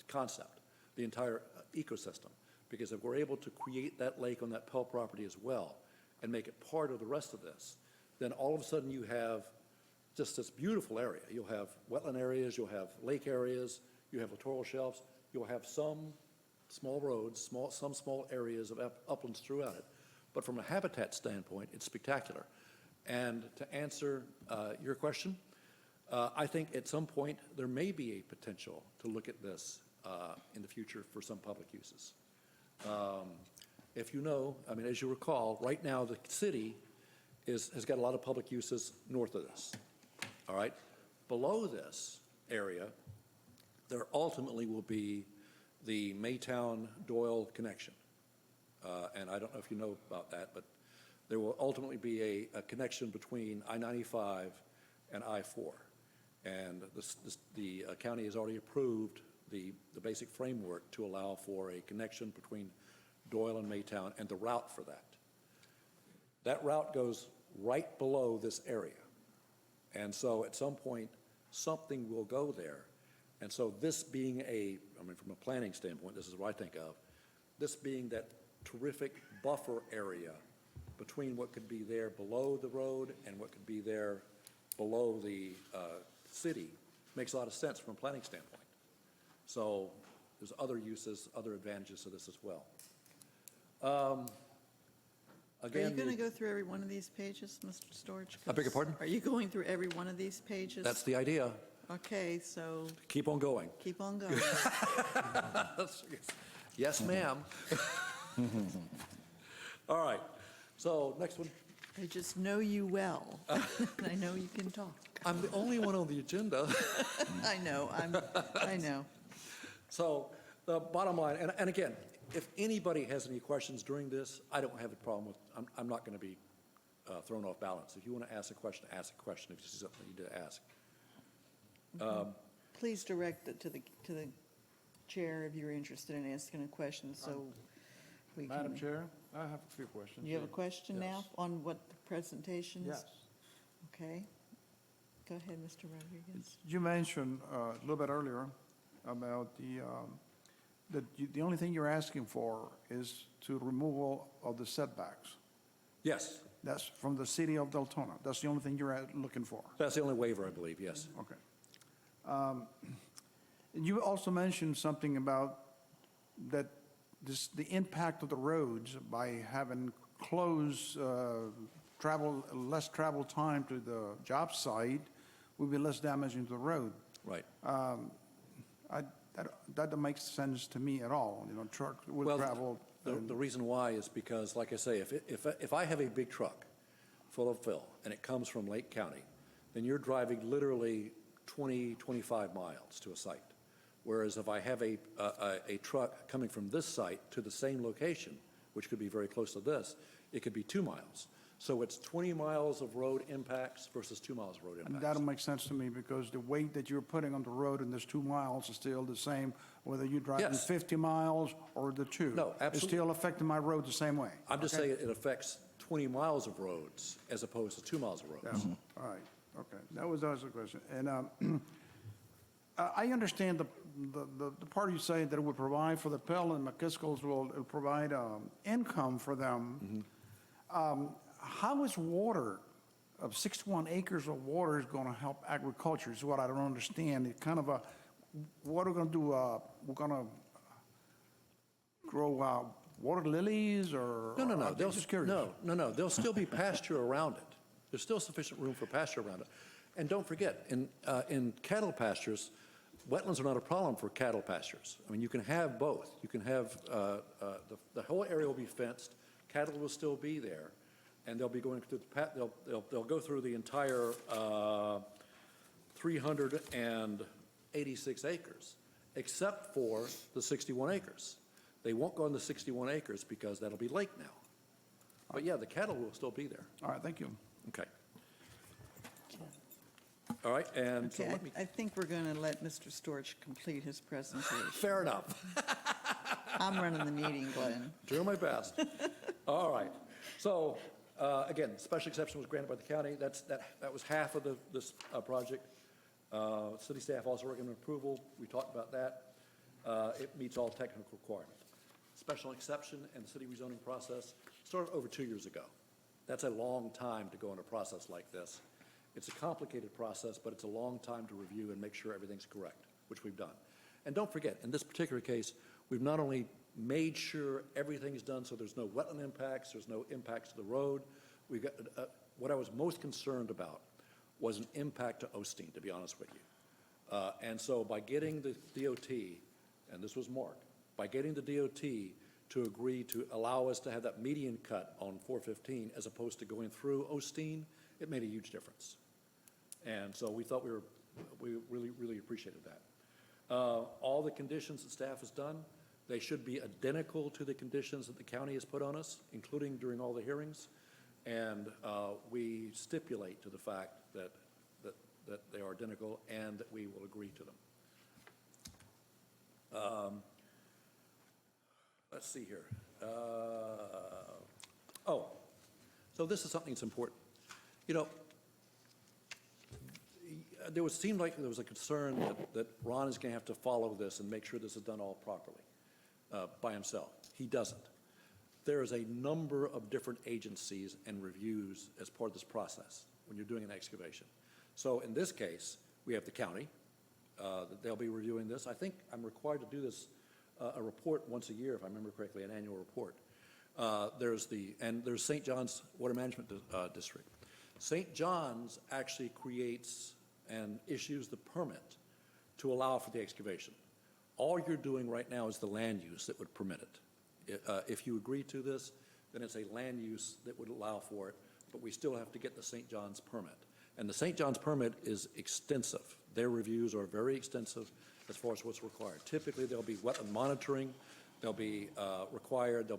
concept, the entire ecosystem, because if we're able to create that lake on that Pell property as well and make it part of the rest of this, then all of a sudden you have just this beautiful area. You'll have wetland areas, you'll have lake areas, you have littoral shelves, you'll have some small roads, some small areas of uplands throughout it. But from a habitat standpoint, it's spectacular. And to answer your question, I think at some point, there may be a potential to look at this in the future for some public uses. If you know, I mean, as you recall, right now, the city has got a lot of public uses north of this, all right? Below this area, there ultimately will be the Maytown-Doyle connection. And I don't know if you know about that, but there will ultimately be a connection between I-95 and I-4. And the county has already approved the basic framework to allow for a connection between Doyle and Maytown and the route for that. That route goes right below this area. And so at some point, something will go there. And so this being from a planning standpoint, this is what I think of, this being that terrific buffer area between what could be there below the road and what could be there below the city makes a lot of sense from a planning standpoint. So there's other uses, other advantages to this as well. Are you Again, going to go through every one of these pages, Mr. Storch? I beg your pardon? Are you going through every one of these pages? that's the idea. Okay, so Keep on going. keep on going. Yes, ma'am. All right. So next one. I just know you well. I know you can talk. I'm the only one on the agenda. I know, I know. So the bottom line, and again, if anybody has any questions during this, I don't have a problem with, I'm not going to be thrown off balance. If you want to ask a question if you see something you need to ask. Please direct it to the chair if you're interested in asking a question, so we can. Madam Chair, I have a few questions. You have a question now Yes. on what the presentation is? Yes. Okay. Go ahead, Mr. Rodriguez. You mentioned a little bit earlier about the only thing you're asking for is to removal of the setbacks. Yes, That's from the city of Deltona. That's the only thing you're looking for. that's the only waiver, I believe, yes. Okay. You also mentioned something about that the impact of the roads by having less travel time to the job site will be less damaging to the road. Right. That don't make sense to me at all. You know, truck will Well, travel. the reason why is because, like I say, if I have a big truck full of fill and it comes from Lake County, then you're driving literally 20, 25 miles to a site. Whereas if I have a truck coming from this site to the same location, which could be very close to this, it could be 2 miles. So it's 20 miles of road impacts versus 2 miles of road And impacts. that'll make sense to me because the weight that you're putting on the road in this 2 miles is still the same, whether you're driving Yes. 50 miles or the 2. No, It's absolutely. still affecting my road the same way. I'm just Okay? saying it affects 20 miles of roads as opposed to 2 miles of roads. Yeah, all right, okay. That was the question. And I understand the part you say that it would provide for the Pell and McCaskills will provide income for them. How is water, of 61 acres of water is going to help agriculture is what I don't understand. It kind of what are we going to do? We're going to grow water lilies or? No. I'm just curious. No. There'll still be pasture around it. There's still sufficient room for pasture around it. And don't forget, in cattle pastures, wetlands are not a problem for cattle pastures. I mean, you can have both. You can have, the whole area will be fenced, cattle will still be there, and they'll be going through, they'll go through the entire 386 acres, except for the 61 acres. They won't go on the 61 acres because that'll be lake now. But yeah, the cattle will still be there. All right, thank you. Okay. All right, and so Okay, let me, I think we're going to let Mr. Storch complete his presentation. fair enough. I'm running the meeting, Glenn. Doing my best. All right. So, again, special exception was granted by the county. That was half of this project. City staff also recommended approval. We talked about that. It meets all technical requirements. Special exception and the city rezoning process started over 2 years ago. That's a long time to go in a process like this. It's a complicated process, but it's a long time to review and make sure everything's correct, which we've done. And don't forget, in this particular case, we've not only made sure everything's done so there's no wetland impacts, there's no impacts to the road. We've got, what I was most concerned about was an impact to Osteen, to be honest with you. And so by getting the DOT, and this was Mark, by getting the DOT to agree to allow us to have that median cut on 415 as opposed to going through Osteen, it made a huge difference. And so we thought we really, really appreciated that. All the conditions that staff has done, they should be identical to the conditions that the county has put on us, including during all the hearings. And we stipulate to the fact that they are identical and that we will agree to them. Let's see here. So this is something that's important. You know, seemed like there was a concern that Ron is going to have to follow this and make sure this is done all properly by himself. He doesn't. There is a number of different agencies and reviews as part of this process when you're doing an excavation. So in this case, we have the county, that they'll be reviewing this. I think I'm required to do this, a report once a year, if I remember correctly, an annual report. There's St. John's Water Management District. St. John's actually creates and issues the permit to allow for the excavation. All you're doing right now is the land use that would permit it. If you agree to this, then it's a land use that would allow for it, but we still have to get the St. John's permit. And the St. John's permit is extensive. Their reviews are very extensive as far as what's required. Typically, there'll be wetland monitoring. They'll be required.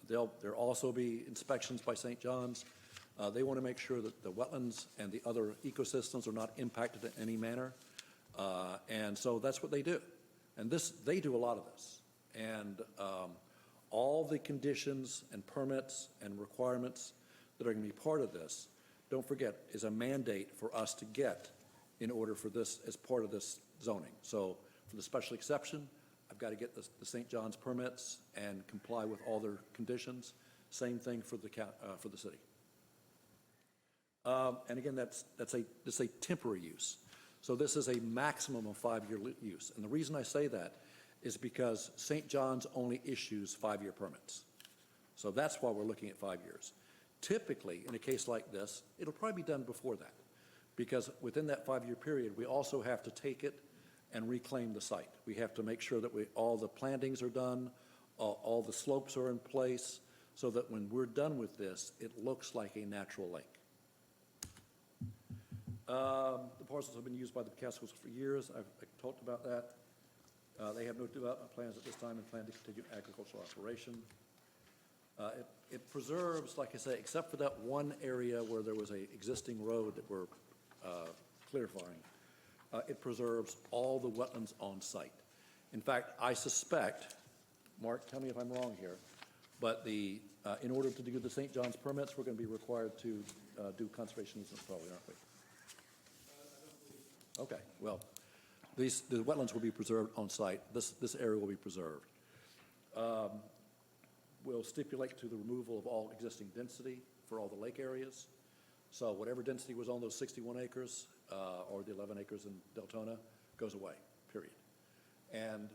There'll also be inspections by St. John's. They want to make sure that the wetlands and the other ecosystems are not impacted in any manner. And so that's what they do. And they do a lot of this. And all the conditions and permits and requirements that are going to be part of this, don't forget, is a mandate for us to get in order for this as part of this zoning. So for the special exception, I've got to get the St. John's permits and comply with all their conditions. Same thing for the city. And again, that's a temporary use. So this is a maximum of 5-year use. And the reason I say that is because St. John's only issues 5-year permits. So that's why we're looking at 5 years. Typically, in a case like this, it'll probably be done before that, because within that 5-year period, we also have to take it and reclaim the site. We have to make sure that all the plantings are done, all the slopes are in place, so that when we're done with this, it looks like a natural lake. The parcels have been used by the Cascos for years. I've talked about that. They have no development plans at this time and plan to continue agricultural operation. It preserves, like I say, except for that one area where there was an existing road that we're clarifying, it preserves all the wetlands on site. In fact, I suspect, Mark, tell me if I'm wrong here, but in order to do the St. John's permits, we're going to be required to do conservation easements probably, aren't we? Okay, well, the wetlands will be preserved on site. This area will be preserved. We'll stipulate to the removal of all existing density for all the lake areas. So whatever density was on those 61 acres or the 11 acres in Deltona goes away, period. And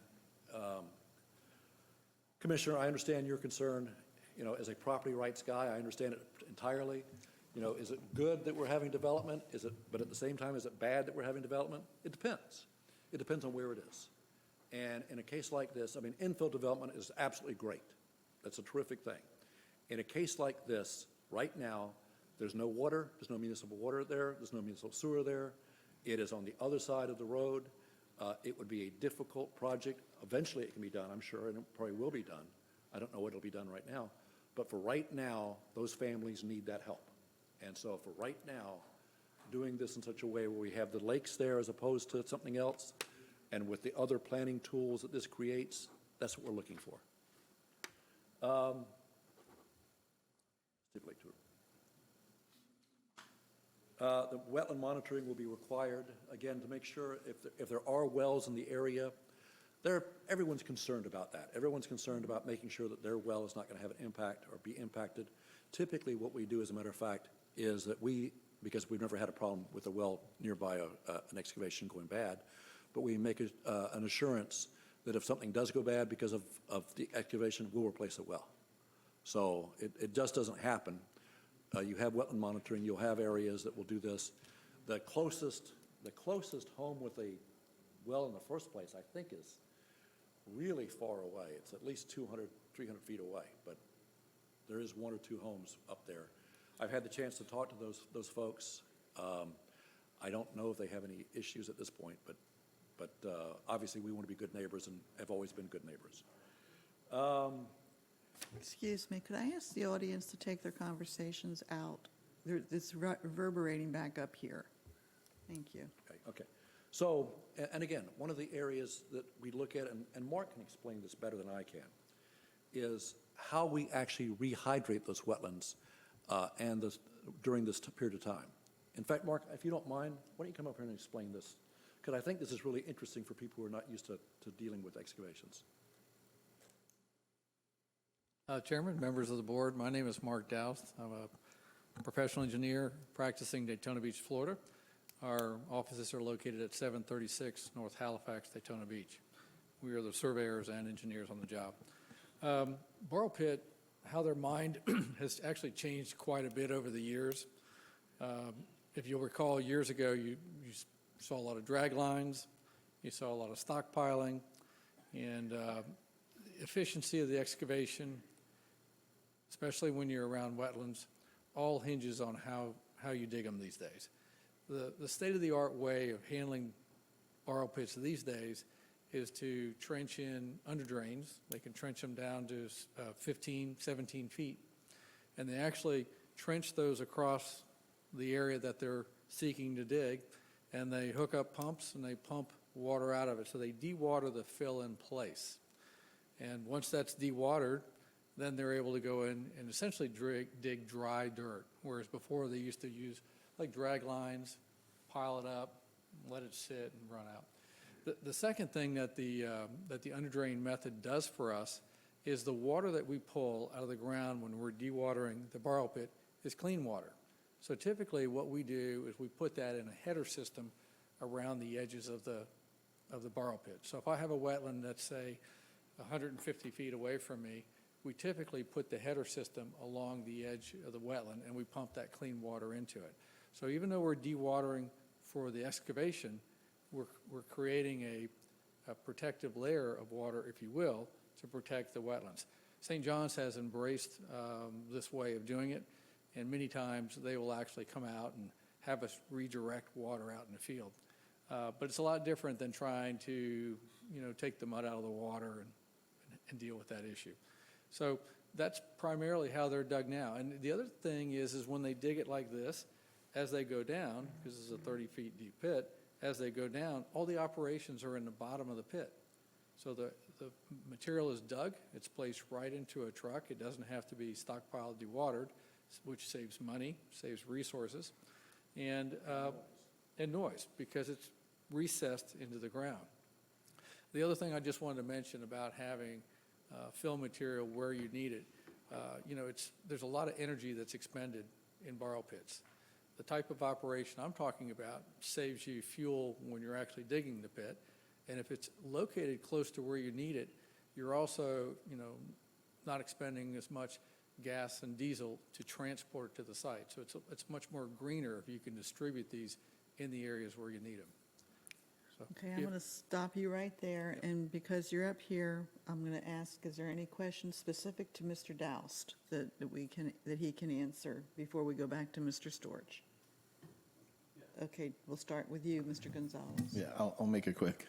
Commissioner, I understand your concern. You know, as a property rights guy, I understand it entirely. You know, is it good that we're having development? But at the same time, is it bad that we're having development? It depends. It depends on where it is. And in a case like this, I mean, infill development is absolutely great. That's a terrific thing. In a case like this, right now, there's no water, there's no municipal water there, there's no municipal sewer there. It is on the other side of the road. It would be a difficult project. Eventually it can be done, I'm sure, and it probably will be done. I don't know what it'll be done right now. But for right now, those families need that help. And so for right now, doing this in such a way where we have the lakes there as opposed to something else, and with the other planning tools that this creates, that's what we're looking for. Stipulate to it. The wetland monitoring will be required, again, to make sure if there are wells in the area, everyone's concerned about that. Everyone's concerned about making sure that their well is not going to have an impact or be impacted. Typically, what we do, as a matter of fact, is that because we've never had a problem with a well nearby an excavation going bad, but we make an assurance that if something does go bad because of the excavation, we'll replace the well. So it just doesn't happen. You have wetland monitoring. You'll have areas that will do this. The closest home with a well in the first place, I think, is really far away. It's at least 200, 300 feet away, but there is one or two homes up there. I've had the chance to talk to those folks. I don't know if they have any issues at this point, but obviously we want to be good neighbors and have always been good neighbors. Excuse me, could I ask the audience to take their conversations out? It's reverberating back up here. Thank you. Okay. So, and again, one of the areas that we look at, and Mark can explain this better than I can, is how we actually rehydrate those wetlands during this period of time. In fact, Mark, if you don't mind, why don't you come up here and explain this? Because I think this is really interesting for people who are not used to dealing with excavations. Chairman, members of the board, my name is Mark Doust. I'm a professional engineer practicing Daytona Beach, Florida. Our offices are located at 736 North Halifax, Daytona Beach. We are the surveyors and engineers on the job. Borrow pit, how they're mined has actually changed quite a bit over the years. If you'll recall, years ago, you saw a lot of drag lines, you saw a lot of stockpiling, and efficiency of the excavation, especially when you're around wetlands, all hinges on how you dig them these days. The state-of-the-art way of handling borrow pits these days is to trench in under drains. They can trench them down to 15, 17 feet, and they actually trench those across the area that they're seeking to dig, and they hook up pumps and they pump water out of it. So they dewater the fill in place. And once that's dewatered, then they're able to go in and essentially dig dry dirt, whereas before they used to use like drag lines, pile it up, let it sit and run out. The second thing that the underdrain method does for us is the water that we pull out of the ground when we're dewatering the borrow pit is clean water. So typically what we do is we put that in a header system around the edges of the borrow pit. So if I have a wetland that's, say, 150 feet away from me, we typically put the header system along the edge of the wetland and we pump that clean water into it. So even though we're dewatering for the excavation, we're creating a protective layer of water, if you will, to protect the wetlands. St. John's has embraced this way of doing it, and many times they will actually come out and have us redirect water out in the field. But it's a lot different than trying to, take the mud out of the water and deal with that issue. So that's primarily how they're dug now. And the other thing is when they dig it like this, as they go down, because this is a 30-feet deep pit, as they go down, all the operations are in the bottom of the pit. So the material is dug, it's placed right into a truck. It doesn't have to be stockpiled, dewatered, which saves money, saves resources, and noise, because it's recessed into the ground. The other thing I just wanted to mention about having fill material where you need it, there's a lot of energy that's expended in borrow pits. The type of operation I'm talking about saves you fuel when you're actually digging the pit, and if it's located close to where you need it, you're also, not expending as much gas and diesel to transport to the site. So it's much more greener if you can distribute these in the areas where you need them. So, Okay, I'm going to stop you right there, and because you're up here, I'm going to ask, is there any questions specific to Mr. Doust that he can answer before we go back to Mr. Storch? Okay, we'll start with you, Mr. Gonzalez. Yeah, I'll make it quick.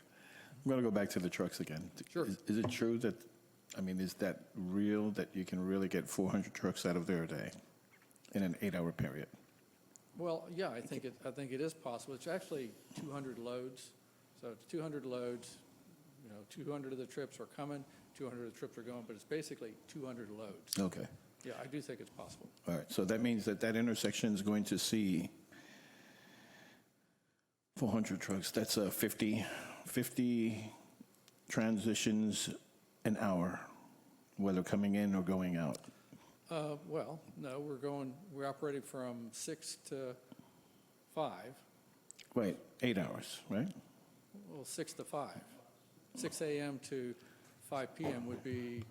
I'm going to go back to the trucks again. Sure. Is it true that, is that real, that you can really get 400 trucks out of there a day in an 8-hour period? Well, yeah, I think it is possible. It's actually 200 loads. So it's 200 loads, 200 of the trips are coming, 200 of the trips are going, but it's basically 200 loads. Okay. Yeah, I do think it's possible. All right, so that means that intersection is going to see 400 trucks. That's 50 transitions an hour, whether coming in or going out. Well, no, we're operating from 6 to 5. Wait, 8 hours, right? Well, 6 to 5. 6 a.m. to 5 p.m. would be,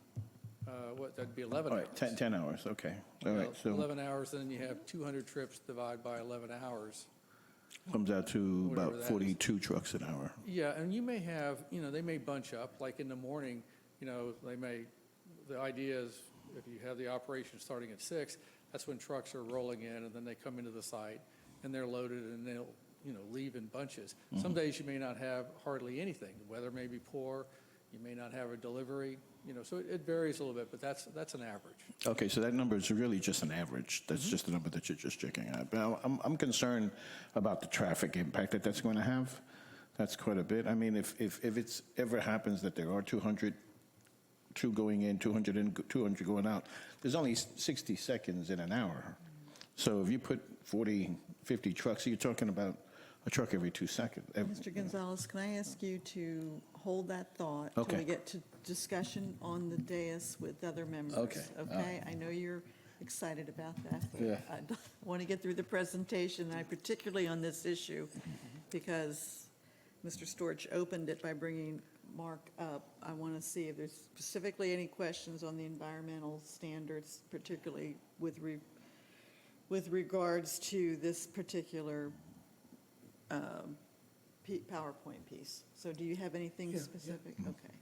that'd be 11 All hours. right, 10 hours, okay. All right, so 11 hours, then you have 200 trips divided by 11 hours. Comes out to Whatever about that is. 42 trucks an hour. Yeah, and you may have, they may bunch up, like in the morning, the idea is if you have the operation starting at 6, that's when trucks are rolling in, and then they come into the site, and they're loaded, and they'll, leave in bunches. Some days you may not have hardly anything. The weather may be poor, you may not have a delivery, so it varies a little bit, but that's an average. Okay, so that number is really just an average. That's just the number that you're just checking out. But I'm concerned about the traffic impact that that's going to have. That's quite a bit. I mean, if it's ever happens that there are 200, two going in, 200 in, 200 going out, there's only 60 seconds in an hour. So if you put 40, 50 trucks, you're talking about a truck every 2 seconds. Mr. Gonzalez, can I ask you to hold that thought till Okay. we get to discussion on the dais with other members? Okay. Okay? I know you're excited about that. But Yeah. I want to get through the presentation, and particularly on this issue, because Mr. Storch opened it by bringing Mark up. I want to see if there's specifically any questions on the environmental standards, particularly with regards to this particular PowerPoint piece. So do you have anything Yeah, specific? Okay.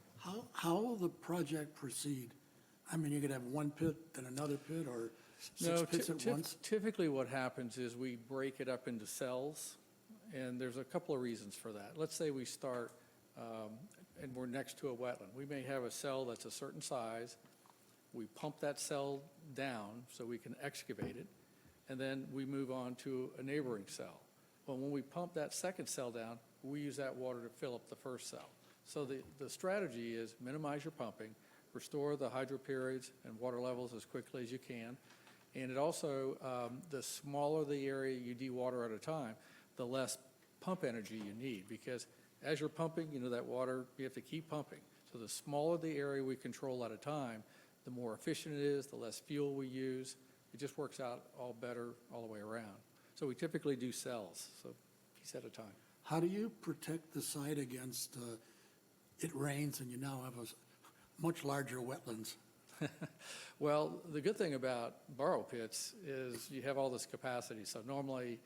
How will the project proceed? I mean, you could have one pit, then another pit, or No, six pits at once? typically what happens is we break it up into cells, and there's a couple of reasons for that. Let's say we start, and we're next to a wetland. We may have a cell that's a certain size. We pump that cell down so we can excavate it, and then we move on to a neighboring cell. Well, when we pump that second cell down, we use that water to fill up the first cell. So the strategy is minimize your pumping, restore the hydro periods and water levels as quickly as you can. And it also, the smaller the area you dewater at a time, the less pump energy you need, because as you're pumping, that water, you have to keep pumping. So the smaller the area we control at a time, the more efficient it is, the less fuel we use. It just works out all better all the way around. So we typically do cells, so piece at a time. How do you protect the site against it rains and you now have a much larger wetlands? Well, the good thing about borrow pits is you have all this capacity. So normally,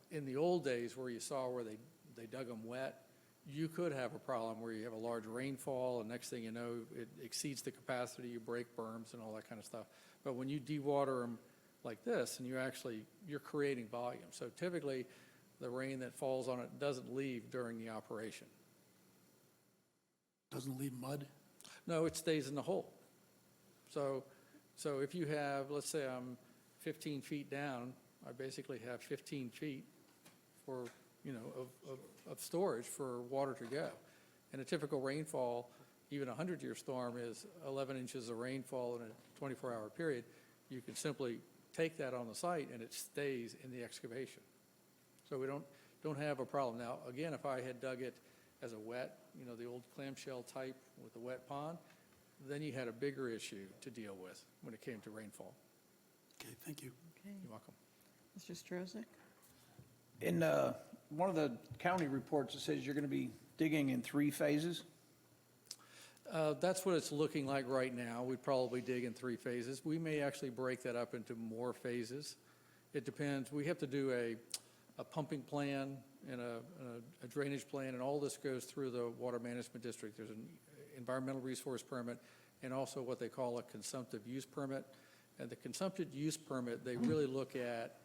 in the old days where you saw where they dug them wet, you could have a problem where you have a large rainfall, and next thing you know, it exceeds the capacity, you break berms and all that kind of stuff. But when you dewater them like this, and you're creating volume. So typically, the rain that falls on it doesn't leave during the operation. Doesn't leave mud? No, it stays in the hole. So if you have, let's say I'm 15 feet down, I basically have 15 feet for, of storage for water to go. And a typical rainfall, even a 100-year storm, is 11 inches of rainfall in a 24-hour period. You can simply take that on the site and it stays in the excavation. So we don't have a problem. Now, again, if I had dug it as a wet, the old clamshell type with a wet pond, then you had a bigger issue to deal with when it came to rainfall. Okay, thank you. Okay. You're welcome. Mr. Strozek? In one of the county reports, it says you're going to be digging in 3 phases. That's what it's looking like right now. We'd probably dig in 3 phases. We may actually break that up into more phases. It depends. We have to do a pumping plan and a drainage plan, and all this goes through the Water Management District. There's an environmental resource permit and also what they call a consumptive use permit. And the consumptive use permit, they really look at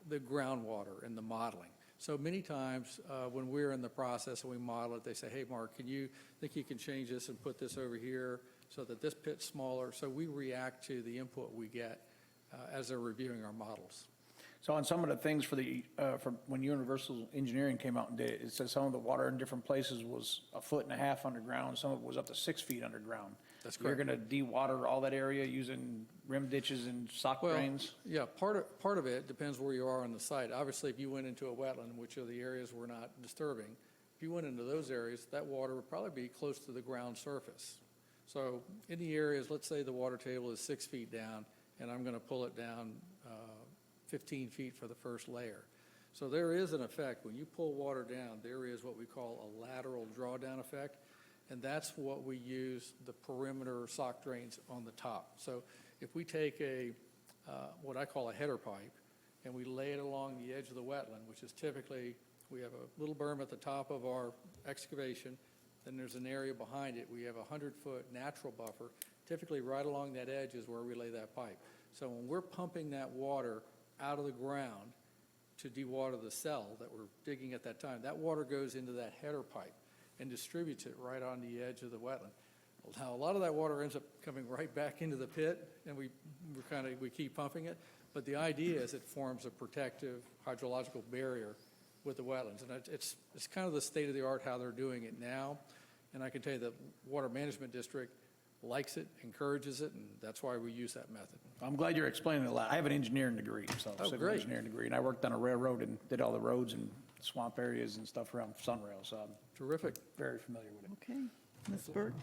the groundwater and the modeling. So many times when we're in the process and we model it, they say, hey, Mark, think you can change this and put this over here so that this pit's smaller? So we react to the input we get as they're reviewing our models. So on some of the things for when Universal Engineering came out and did it, it says some of the water in different places was 1.5 foot underground, some of it was up to 6 feet underground. That's You're correct. going to dewater all that area using rim ditches and sock drains? Yeah, part of it depends where you are on the site. Obviously, if you went into a wetland, which are the areas we're not disturbing, if you went into those areas, that water would probably be close to the ground surface. So in the areas, let's say the water table is 6 feet down, and I'm going to pull it down 15 feet for the first layer. So there is an effect. When you pull water down, there is what we call a lateral drawdown effect, and that's what we use the perimeter sock drains on the top. So if we take what I call a header pipe, and we lay it along the edge of the wetland, which is typically, we have a little berm at the top of our excavation, then there's an area behind it, we have a 100-foot natural buffer. Typically, right along that edge is where we lay that pipe. So when we're pumping that water out of the ground to dewater the cell that we're digging at that time, that water goes into that header pipe and distributes it right on the edge of the wetland. Now, a lot of that water ends up coming right back into the pit, and we keep pumping it. But the idea is it forms a protective hydrological barrier with the wetlands. And it's kind of the state of the art how they're doing it now. And I can tell you that Water Management District likes it, encourages it, and that's why we use that method. I'm glad you're explaining it a lot. I have an engineering degree, so Oh, civil great. engineering degree, and I worked on a railroad and did all the roads and swamp areas and stuff around Sunrail, so I'm Terrific. very familiar with it. Okay, Ms. Burke?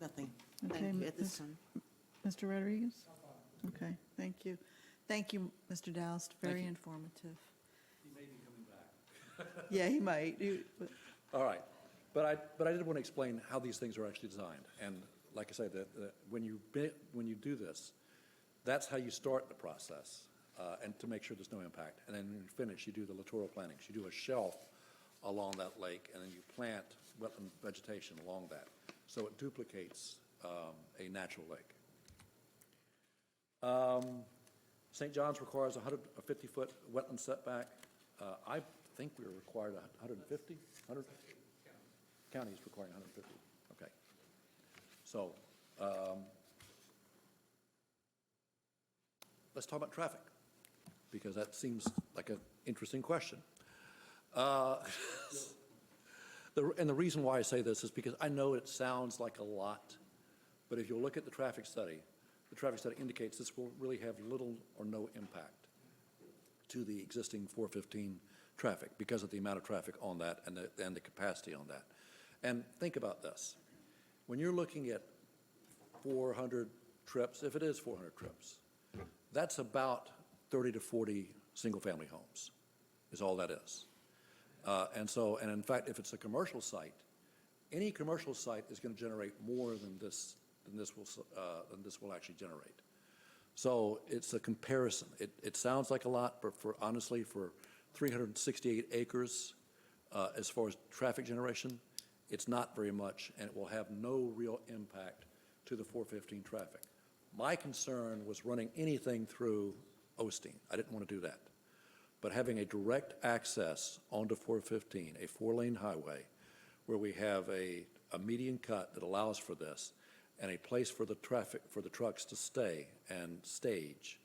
Nothing. Okay, Thank you at this Ms. time. Mr. Rodriguez? Okay, thank you. Thank you, Mr. Doust, very you. informative. He may be coming back. Yeah, he might. All right, but I did want to explain how these things are actually designed. And like I said, when you do this, that's how you start the process, and to make sure there's no impact. And then when you finish, you do the littoral plantings. You do a shelf along that lake, and then you plant wetland vegetation along that, so it duplicates a natural lake. St. John's requires a 50-foot wetland setback. I think we were required 150? 100? County's requiring 150. Okay. So let's talk about traffic, because that seems like an interesting question. And the reason why I say this is because I know it sounds like a lot, but if you look at the traffic study indicates this will really have little or no impact to the existing 415 traffic because of the amount of traffic on that and the capacity on that. And think about this. When you're looking at 400 trips, if it is 400 trips, that's about 30 to 40 single-family homes is all that is. And in fact, if it's a commercial site, any commercial site is going to generate more than this will actually generate. So it's a comparison. It sounds like a lot, but honestly, for 368 acres, as far as traffic generation, it's not very much, and it will have no real impact to the 415 traffic. My concern was running anything through Osteen. I didn't want to do that. But having a direct access onto 415, a four-lane highway, where we have a median cut that allows for this, and a place for the traffic, for the trucks to stay and stage,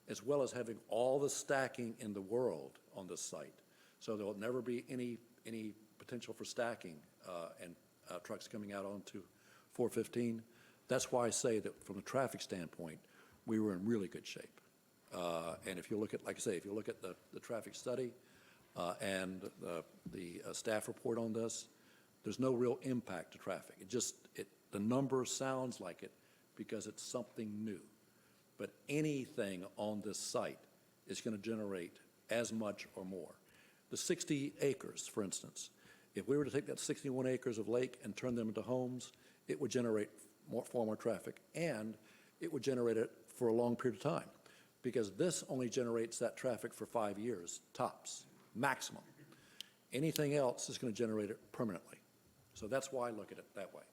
as well as having all the stacking in the world on this site. So there will never be any potential for stacking and trucks coming out onto 415. That's why I say that from a traffic standpoint, we were in really good shape. And if you look at, like I say, if you look at the traffic study and the staff report on this, there's no real impact to traffic. The number sounds like it because it's something new. But anything on this site is going to generate as much or more. The 60 acres, for instance, if we were to take that 61 acres of lake and turn them into homes, it would generate far more traffic, and it would generate it for a long period of time, because this only generates that traffic for 5 years, tops, maximum. Anything else is going to generate it permanently. So that's why I look at it that way.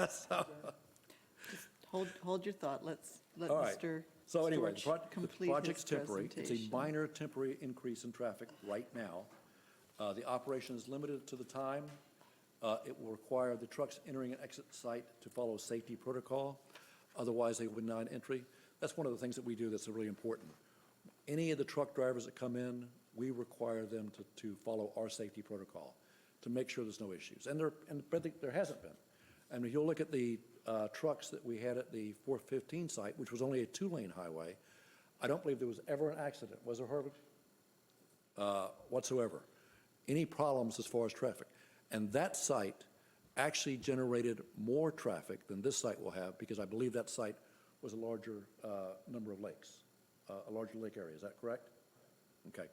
So, Hold your thought. Let all right. Mr. So anyway, Storch the complete his project's temporary. It's a presentation. minor temporary increase in traffic right now. The operation is limited to the time. It will require the trucks entering and exit the site to follow safety protocol. Otherwise, they will be denied entry. That's one of the things that we do that's really important. Any of the truck drivers that come in, we require them to follow our safety protocol to make sure there's no issues. But there hasn't been. And if you'll look at the trucks that we had at the 415 site, which was only a 2-lane highway, I don't believe there was ever an accident, was there, Harvard? Whatsoever. Any problems as far as traffic. And that site actually generated more traffic than this site will have, because I believe that site was a larger number of lakes, a larger lake area. Is that correct? Okay.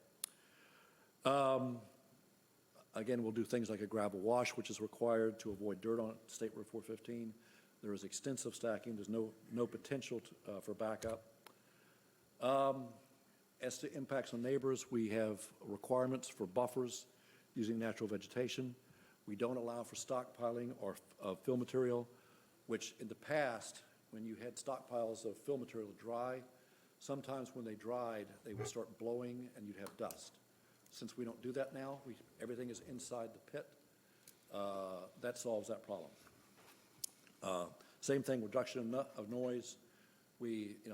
Again, we'll do things like a gravel wash, which is required to avoid dirt on State Road 415. There is extensive stacking. There's no potential for backup. As to impacts on neighbors, we have requirements for buffers using natural vegetation. We don't allow for stockpiling or of fill material, which in the past, when you had stockpiles of fill material dry, sometimes when they dried, they would start blowing and you'd have dust. Since we don't do that now, everything is inside the pit. That solves that problem. Same thing, reduction of noise.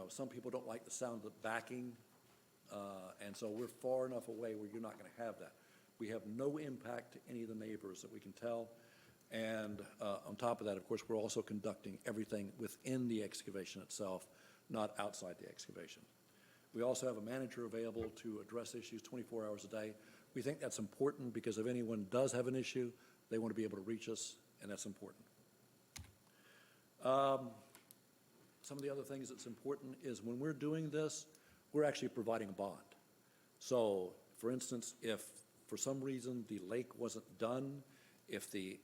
Some people don't like the sound of the backing, and so we're far enough away where you're not going to have that. We have no impact to any of the neighbors that we can tell. And on top of that, of course, we're also conducting everything within the excavation itself, not outside the excavation. We also have a manager available to address issues 24 hours a day. We think that's important because if anyone does have an issue, they want to be able to reach us, and that's important. Some of the other things that's important is when we're doing this, we're actually providing a bond. So, for instance, if for some reason the lake wasn't done, if the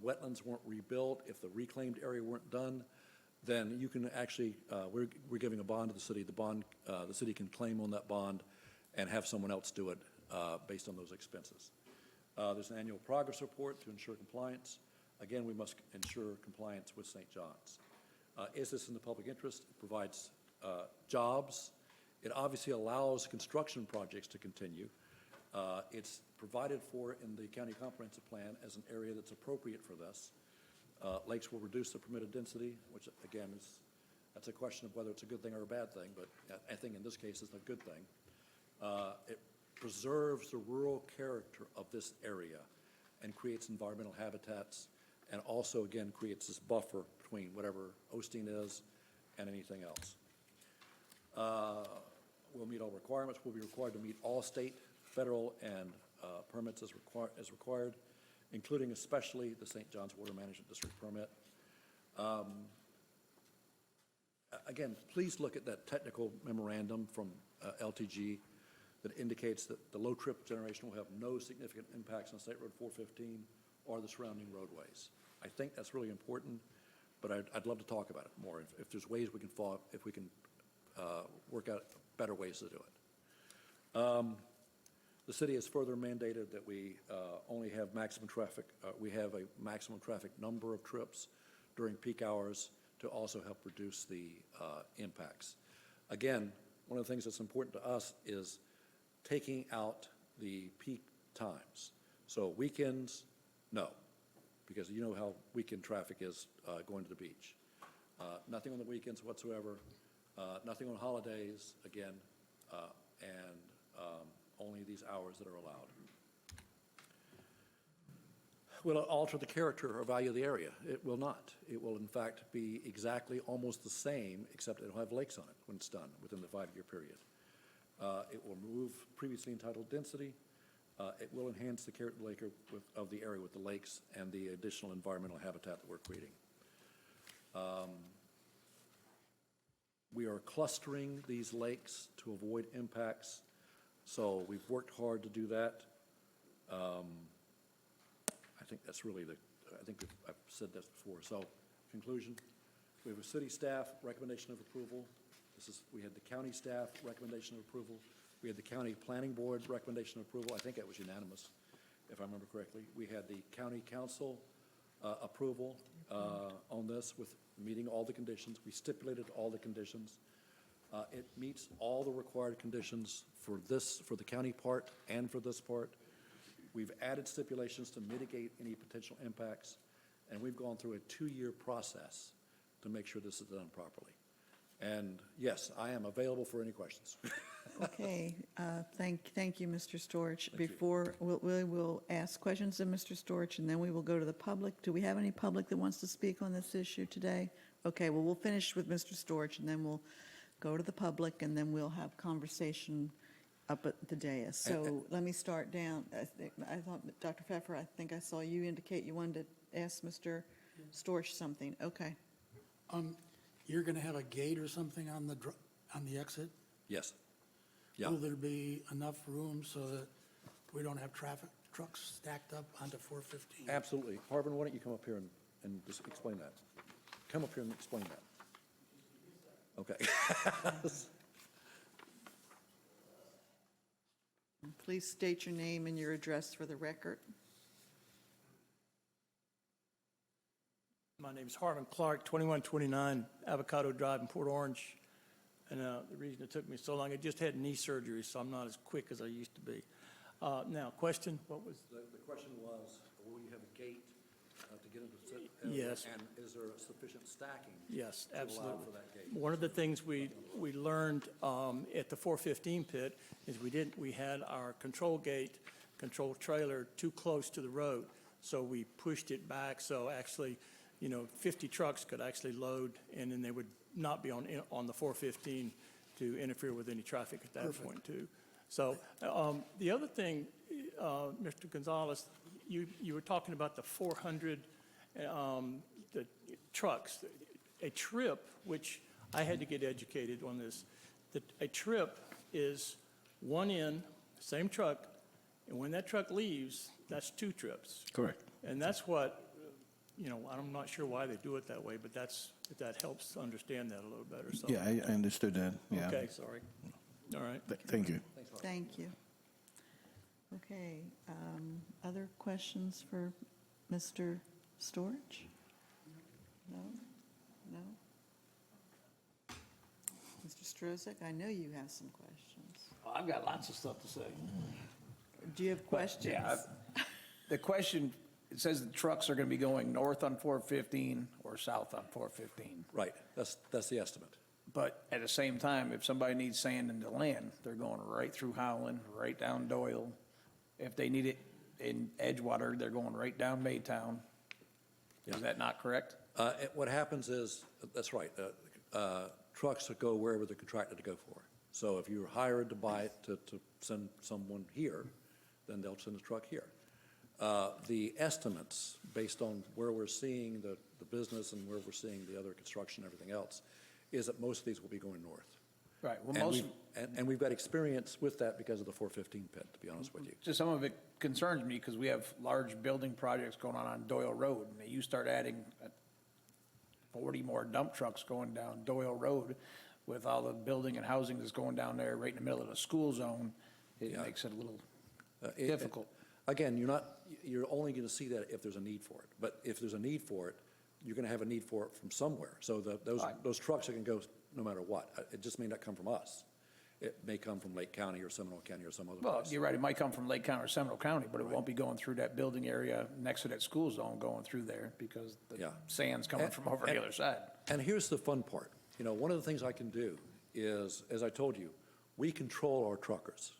wetlands weren't rebuilt, if the reclaimed area weren't done, then you can actually, we're giving a bond to the city. The city can claim on that bond and have someone else do it based on those expenses. There's an annual progress report to ensure compliance. Again, we must ensure compliance with St. John's. Is this in the public interest? It provides jobs. It obviously allows construction projects to continue. It's provided for in the county comprehensive plan as an area that's appropriate for this. Lakes will reduce the permitted density, which again that's a question of whether it's a good thing or a bad thing, but I think in this case it's a good thing. It preserves the rural character of this area and creates environmental habitats, and also again creates this buffer between whatever Osteen is and anything else. We'll meet all requirements. We'll be required to meet all state, federal, and permits as required, including especially the St. John's Water Management District permit. Again, please look at that technical memorandum from LTG that indicates that the low trip generation will have no significant impacts on State Road 415 or the surrounding roadways. I think that's really important, but I'd love to talk about it more if there's ways we can work out better ways to do it. The city has further mandated that we only have maximum traffic. We have a maximum traffic number of trips during peak hours to also help reduce the impacts. Again, one of the things that's important to us is taking out the peak times. So weekends, no, because you know how weekend traffic is going to the beach. Nothing on the weekends whatsoever. Nothing on holidays, again, and only these hours that are allowed. Will it alter the character or value of the area? It will not. It will, in fact, be exactly almost the same, except it'll have lakes on it when it's done within the 5-year period. It will remove previously entitled density. It will enhance the character of the area with the lakes and the additional environmental habitat that we're creating. We are clustering these lakes to avoid impacts, so we've worked hard to do that. I think that's really I think I've said this before. So, conclusion, we have a city staff recommendation of approval. We had the county staff recommendation of approval. We had the county planning board recommendation of approval. I think that was unanimous, if I remember correctly. We had the county council approval on this with meeting all the conditions. We stipulated all the conditions. It meets all the required conditions for the county part and for this part. We've added stipulations to mitigate any potential impacts, and we've gone through a 2-year process to make sure this is done properly. And yes, I am available for any questions. Okay, thank you, Mr. Storch. We will ask questions of Mr. Storch, and then we will go to the public. Do we have any public that wants to speak on this issue today? Okay, well, we'll finish with Mr. Storch, and then we'll go to the public, and then we'll have conversation up at the dais. So let me start down. I thought, Dr. Pfeffer, I think I saw you indicate you wanted to ask Mr. Storch something. Okay. You're going to have a gate or something on the exit? Yes. Yeah. Will there be enough room so that we don't have trucks stacked up onto 415? Absolutely. Harvin, why don't you come up here and just explain that? come up here and explain that. Okay. Please state your name and your address for the record. My name is Harvin Clark, 2129 Avocado Drive in Port Orange. And the reason it took me so long, I just had knee surgery, so I'm not as quick as I used to be. Now, question, what was? The question was, will you have a gate to get into the? Yes. And is there sufficient stacking? Yes, to allow absolutely. for that gate? One of the things we learned at the 415 pit is we had our control gate, control trailer too close to the road, so we pushed it back, so actually, 50 trucks could actually load, and then they would not be on the 415 to interfere with any traffic at that point, too. So the other thing, Mr. Gonzalez, you were talking about the 400 the trucks. A trip, which I had to get educated on this, a trip is one in, same truck, and when that truck leaves, that's two trips. Correct. And that's what, I'm not sure why they do it that way, but that helps understand that a little better, so. Yeah, I understood that, yeah. Okay, sorry. All right. Thank you. Thank you. Okay, other questions for Mr. Storch? No? No? Mr. Strozek, I know you have some questions. I've got lots of stuff to say. Do you have questions? Yeah, the question, it says the trucks are going to be going north on 415 or south on 415. Right, that's the estimate. But at the same time, if somebody needs sand in the land, they're going right through Howland, right down Doyle. If they need it in Edgewater, they're going right down Maytown. Is that not correct? What happens is, that's right, trucks that go wherever they're contracted to go for. So if you're hired to buy it, to send someone here, then they'll send the truck here. The estimates, based on where we're seeing the business and where we're seeing the other construction and everything else, is that most of these will be going north. Right. Well, And we've got experience with that because of the 415 pit, to be honest with you. just some of it concerns me because we have large building projects going on Doyle Road. And you start adding 40 more dump trucks going down Doyle Road with all the building and housing that's going down there right in the middle of the school zone. It makes it a little difficult. Again, you're only going to see that if there's a need for it. But if there's a need for it, you're going to have a need for it from somewhere. So those trucks are going to go no matter what. It just may not come from us. It may come from Lake County or Seminole County or some other place. Well, you're right, it might come from Lake County or Seminole County, but it won't be going through that building area next to that school zone going through there because the sand's coming from over the other side. And here's the fun part. One of the things I can do is, as I told you, we control our truckers.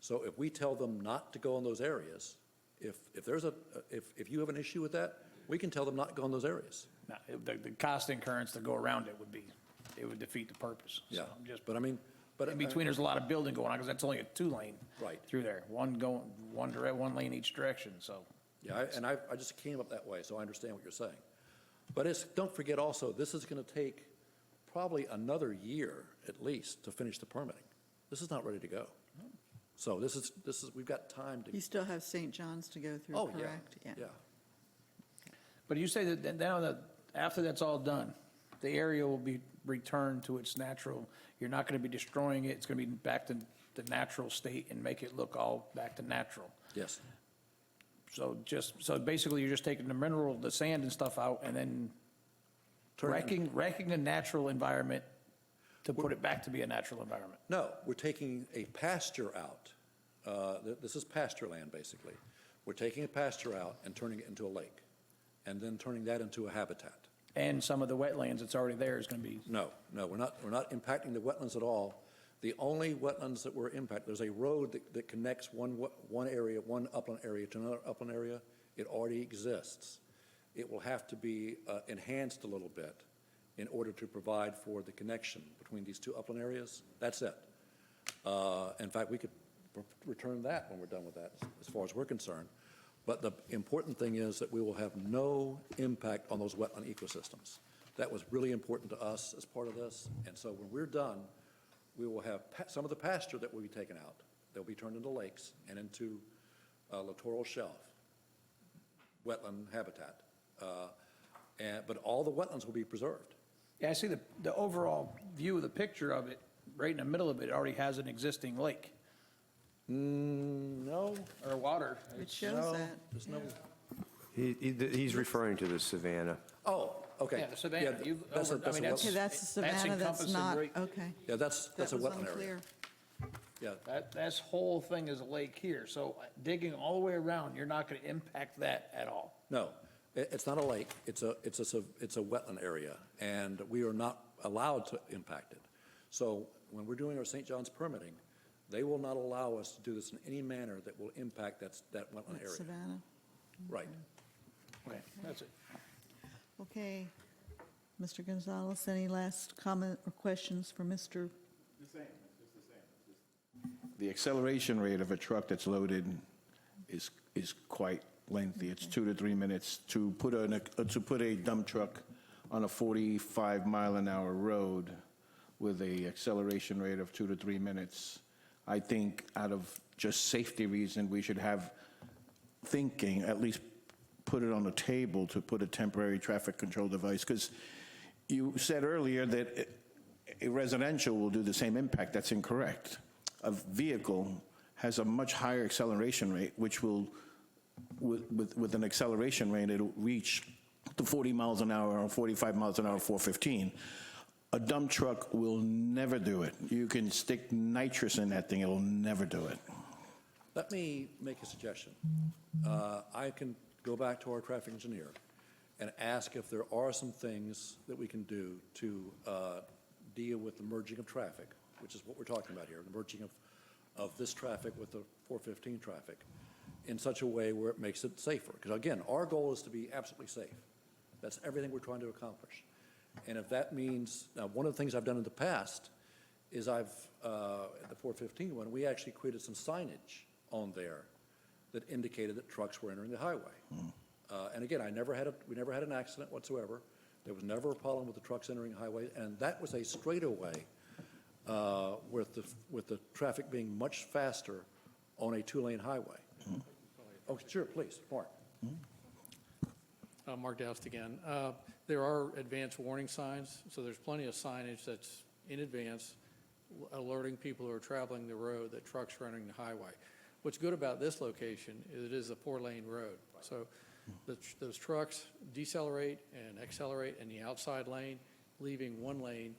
So if we tell them not to go in those areas, if you have an issue with that, we can tell them not to go in those areas. Now, the cost incurrence to go around it would defeat the purpose. So Yeah, I'm just, but I mean, in between, there's a lot of building going on because that's only a 2-lane. Right. Through there, one lane each direction, so. Yeah, I just came up that way, so I understand what you're saying. But don't forget also, this is going to take probably another year at least to finish the permitting. This is not ready to go. So we've got time to. You still have St. John's to go through, Oh, correct? yeah. But you say that now that after that's all done, the area will be returned to its natural, you're not going to be destroying it, it's going to be back to the natural state and make it look all back to natural. Yes. So basically you're just taking the sand and stuff out and then wrecking a natural environment to put it back to be a natural environment. No, we're taking a pasture out. This is pasture land, basically. We're taking a pasture out and turning it into a lake, and then turning that into a habitat. And some of the wetlands that's already there is going to be. No, we're not impacting the wetlands at all. The only wetlands that we're impacting, there's a road that connects one area, one upland area to another upland area. It already exists. It will have to be enhanced a little bit in order to provide for the connection between these two upland areas. That's it. In fact, we could return that when we're done with that, as far as we're concerned. But the important thing is that we will have no impact on those wetland ecosystems. That was really important to us as part of this. And so when we're done, we will have some of the pasture that will be taken out. They'll be turned into lakes and into littoral shelf, wetland habitat. but all the wetlands will be preserved. Yeah, I see the overall view of the picture of it, right in the middle of it, already has an existing lake No, or water. It shows no, that. there's no, He's referring to the Savannah. oh, okay. Yeah, the Savannah. Yeah, You- that's a, I that's a mean, Okay, wetland. that's the Savannah, that's encompassing not, right- okay. Yeah, that's a That was wetland area. unclear. Yeah, That whole thing is a lake here, so digging all the way around, you're not going to impact that at all. no, it's not a lake, it's a wetland area, and we are not allowed to impact it. So when we're doing our St. John's permitting, they will not allow us to do this in any manner that will impact that wetland That's area. Savannah. Right. Okay, that's it. Okay. Mr. Gonzalez, any last comment or questions for Mr.? The acceleration rate of a truck that's loaded is quite lengthy. It's 2 to 3 minutes. To put a dump truck on a 45-mile-an-hour road with a acceleration rate of 2 to 3 minutes, I think out of just safety reason, we should have thinking, at least put it on the table to put a temporary traffic control device. Because you said earlier that a residential will do the same impact. That's incorrect. A vehicle has a much higher acceleration rate, which will, with an acceleration rate, it'll reach to 40 miles an hour or 45 miles an hour, 415. A dump truck will never do it. You can stick nitrous in that thing, it'll never do it. Let me make a suggestion. I can go back to our traffic engineer and ask if there are some things that we can do to deal with the merging of traffic, which is what we're talking about here, the merging of this traffic with the 415 traffic in such a way where it makes it safer. Because again, our goal is to be absolutely safe. That's everything we're trying to accomplish. And if that means, now, one of the things I've done in the past is at the 415 one, we actually created some signage on there that indicated that trucks were entering the highway. And again, we never had an accident whatsoever. There was never a problem with the trucks entering the highway, and that was a straightaway with the traffic being much faster on a two-lane highway. Oh, sure, please, Mark. Mark Doust again. There are advance warning signs, so there's plenty of signage that's in advance alerting people who are traveling the road that trucks are entering the highway. What's good about this location is it is a 4-lane road. So those trucks decelerate and accelerate in the outside lane, leaving one lane,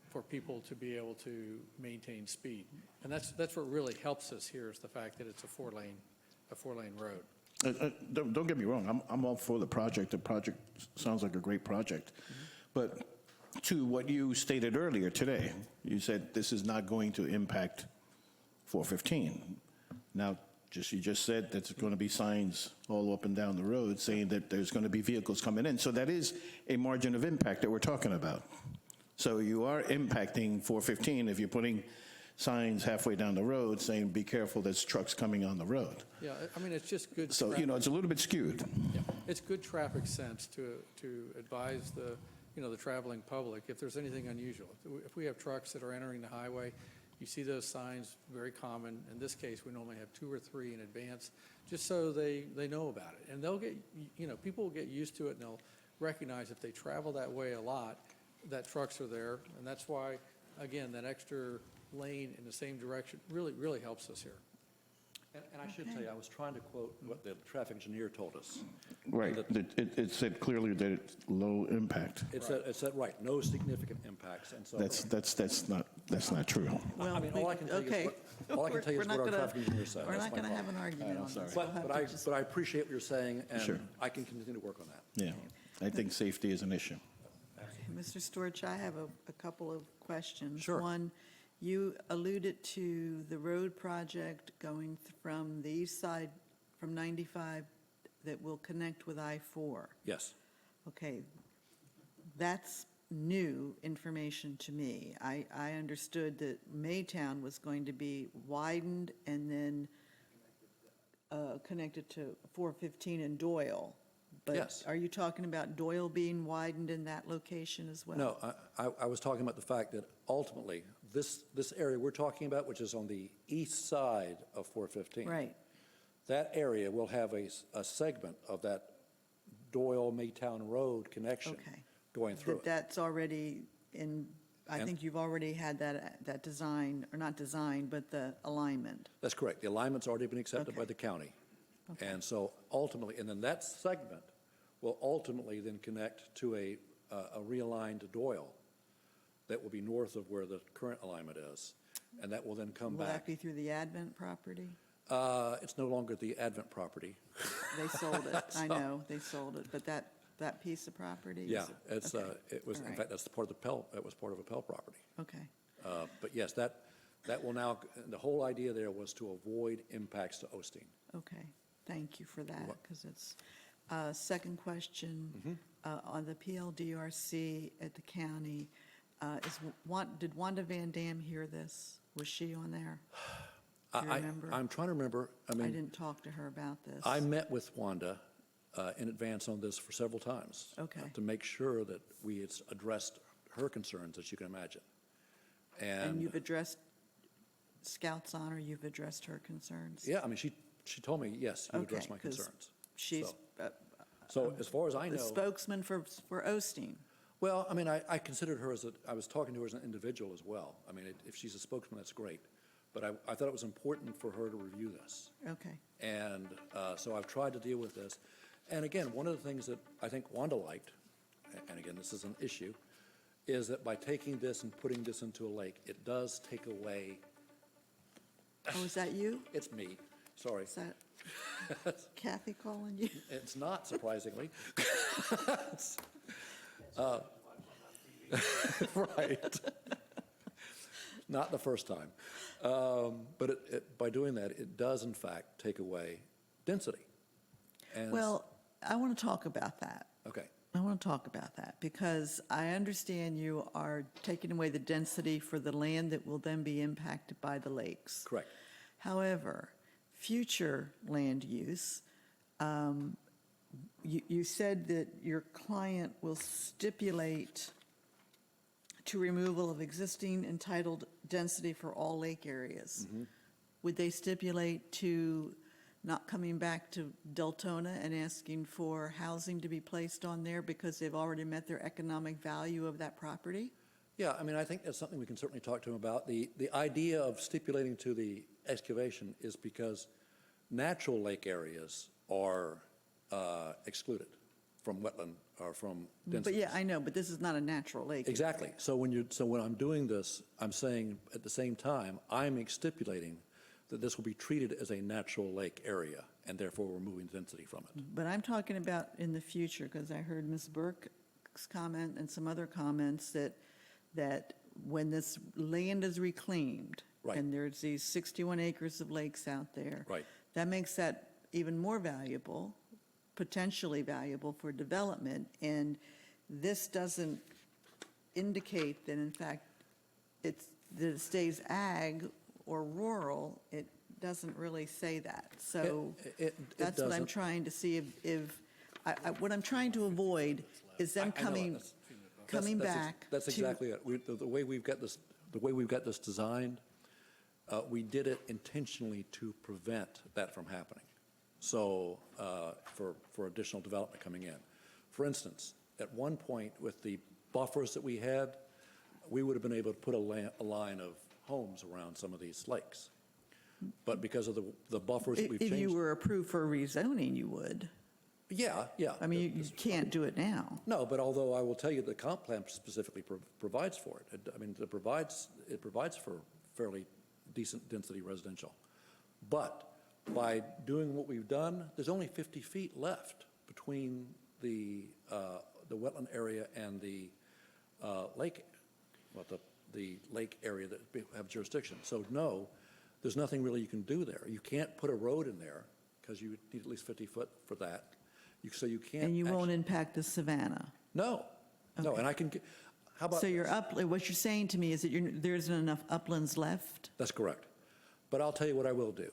for people to be able to maintain speed. And that's what really helps us here is the fact that it's a 4-lane road. Don't get me wrong, I'm all for the project. The project sounds like a great project. But to what you stated earlier today, you said this is not going to impact 415. Now, you just said that there's going to be signs all up and down the road saying that there's going to be vehicles coming in. So that is a margin of impact that we're talking about. So you are impacting 415 if you're putting signs halfway down the road saying, be careful, there's trucks coming on the road. Yeah, I mean, it's just good. So, it's a little bit skewed. Yeah, it's good traffic sense to advise the traveling public if there's anything unusual. If we have trucks that are entering the highway, you see those signs, very common. In this case, we normally have 2 or 3 in advance, just so they know about it. And they'll get, people will get used to it, and they'll recognize if they travel that way a lot, that trucks are there. And that's why, again, that extra lane in the same direction really, really helps us here. And I should tell you, I was trying to quote what the traffic engineer told us. Right. It said clearly that it's low impact. It said, right, no significant impacts, and so. That's not true. Well, I mean, all I can tell you is what We're not our gonna- traffic engineer said. We're That's not my going to have problem. an argument on this. We'll have to just- But I appreciate what you're saying, and Sure. I can continue to work on that. Yeah. I think safety is an issue. Mr. Storch, I have a couple of questions. Sure. One, you alluded to the road project going from the east side, from 95, that will connect with I-4. Yes. Okay, that's new information to me. I understood that Maytown was going to be widened and then connected to 415 and Doyle. Yes. But are you talking about Doyle being widened in that location as well? No, I was talking about the fact that ultimately, this area we're talking about, which is on the east side of 415. Right. That area will have a segment of that Doyle-Maytown Road connection Okay. going through it. That's already in, I And- think you've already had that design, or not design, but the alignment. That's correct. The alignment's already been accepted by Okay. the county. Okay. And so ultimately, and then that segment will ultimately then connect to a realigned Doyle that will be north of where the current alignment is. And that will then come Will that back. be through the Advent property? It's no longer the Advent property. They sold it, I know, they sold it, but that piece of property? is Yeah, it? it's, Okay. it was, All in right. fact, that's the part of the Pell, it was part of a Pell property. Okay, But yes, that will now, the whole idea there was to avoid impacts to Osteen. okay, thank you for that, wel- because it's, second question, on the PLDRC at the county, did Wanda Van Dam hear this? Was she on there? Do you remember? I'm trying to remember, I I mean, didn't talk to her about this. I met with Wanda in advance on this for several times. Okay. To make sure that we had addressed her concerns, as you can imagine. And you've addressed Scout's Honor, you've addressed her concerns? Yeah, I mean, she told me, yes, you addressed Okay, my 'cause concerns. She's So as far as I the know, spokesman for Osteen. well, I mean, I considered her I was talking to her as an individual as well. I mean, if she's a spokesman, that's great. But I thought it was important for her to review this. Okay, And so I've tried to deal with this. And again, one of the things that I think Wanda liked, and again, this is an issue, is that by taking this and putting this into a lake, it does take away, oh, is that you? it's me, sorry. Is that Kathy calling you? It's not, surprisingly. Right. Not the first time. But by doing that, it does in fact take away density. And- Well, I want to talk about that. Okay, I want to talk about that because I understand you are taking away the density for the land that will then be impacted by the lakes. correct. However, future land use, you said that your client will stipulate to removal of existing entitled density for all lake areas. Would they stipulate to not coming back to Deltona and asking for housing to be placed on there because they've already met their economic value of that property? Yeah, I mean, I think that's something we can certainly talk to him about. The idea of stipulating to the excavation is because natural lake areas are excluded from wetland or from density. But yeah, I know, but this is not a natural lake. Exactly. So when I'm doing this, I'm saying at the same time, I'm stipulating that this will be treated as a natural lake area, and therefore removing density from it. But I'm talking about in the future, because I heard Ms. Burke's comment and some other comments that when this land is reclaimed, Right. and there's these 61 acres of lakes out there. Right. That makes that even more valuable, potentially valuable for development, and this doesn't indicate that in fact that it stays ag or rural. It doesn't really say that. So It that's what I'm doesn't. trying to see if what I'm trying to avoid is them I know it. coming That's- back. That's to- exactly it. The way we've got this designed, we did it intentionally to prevent that from happening. So, for additional development coming in. For instance, at one point with the buffers that we had, we would have been able to put a line of homes around some of these lakes. But because of the buffers that we've If changed. you were approved for rezoning, you would. Yeah. I mean, you can't do it now. No, but although I will tell you the comp plan specifically provides for it. I mean, it provides for fairly decent density residential. But by doing what we've done, there's only 50 feet left between the wetland area and the lake, the lake area that we have jurisdiction. So no, there's nothing really you can do there. You can't put a road in there because you need at least 50 foot for that. So you can't. And you won't actually- impact the savanna. No, no, and I can, how about? So you're this? what you're saying to me is that there isn't enough uplands left? That's correct. But I'll tell you what I will do,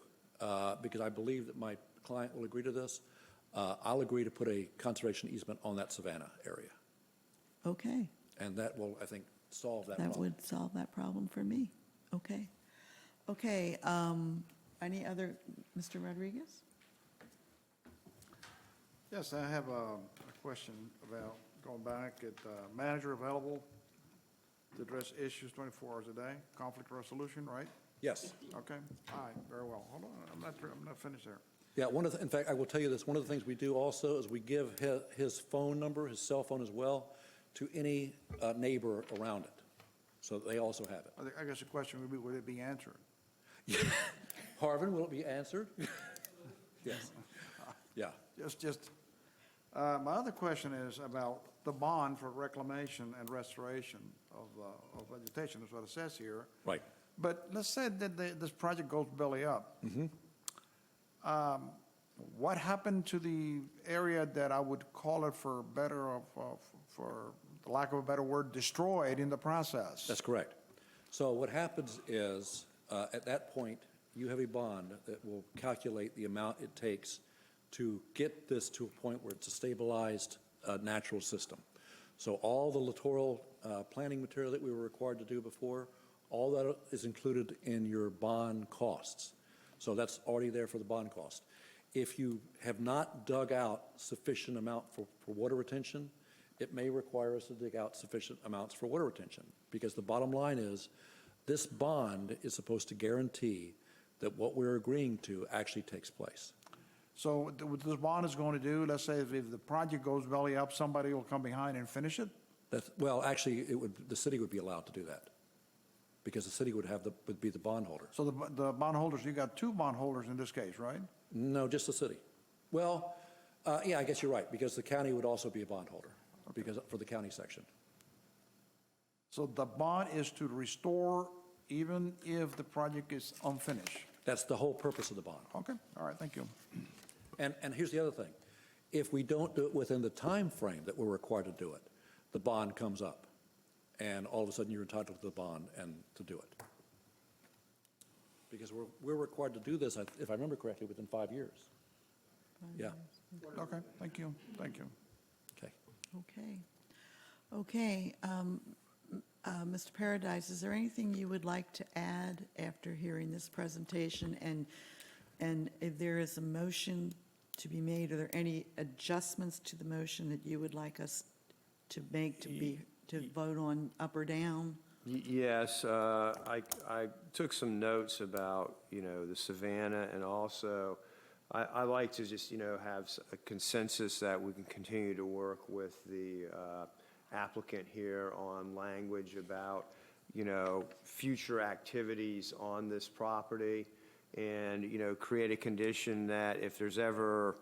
because I believe that my client will agree to this. I'll agree to put a conservation easement on that savanna area, Okay, and that will, I think, solve that problem. that would solve that problem for me. Okay. Okay, any other, Mr. Rodriguez? Yes, I have a question about going back at manager available to address issues 24 hours a day, conflict resolution, right? Yes. Okay, all right, very well. Hold on, I'm not finished there. Yeah, in fact, I will tell you this, one of the things we do also is we give his phone number, his cell phone as well, to any neighbor around it, so they also have it. I guess the question would be, would it be answered? Harvin, will it be answered? Yes. Yeah. My other question is about the bond for reclamation and restoration of vegetation, is what it says here. Right. But let's say that this project goes belly up. What happened to the area that I would call it for lack of a better word, destroyed in the process? That's correct. So what happens is, at that point, you have a bond that will calculate the amount it takes to get this to a point where it's a stabilized natural system. So all the littoral planning material that we were required to do before, all that is included in your bond costs. So that's already there for the bond cost. If you have not dug out sufficient amount for water retention, it may require us to dig out sufficient amounts for water retention, because the bottom line is this bond is supposed to guarantee that what we're agreeing to actually takes place. So what this bond is going to do, let's say if the project goes belly up, somebody will come behind and finish it? Well, actually, the city would be allowed to do that, because the city would be the bondholder. So the bondholders, you got two bondholders in this case, right? No, just the city. Well, yeah, I guess you're right, because the county would also be a bondholder, because for the county section. So the bond is to restore even if the project is unfinished? That's the whole purpose of the bond. Okay, all right, thank you. And here's the other thing. If we don't do it within the time frame that we're required to do it, the bond comes up, and all of a sudden you're entitled to the bond and to do it. Because we're required to do this, if I remember correctly, within 5 years. Yeah. Okay, thank you, thank you. Okay. Okay. Mr. Paradise, is there anything you would like to add after hearing this presentation? And if there is a motion to be made, are there any adjustments to the motion that you would like us to make to vote on up or down? Yes, I took some notes about, the Savannah, and also I like to just, have a consensus that we can continue to work with the applicant here on language about, future activities on this property, and, create a condition that if there's ever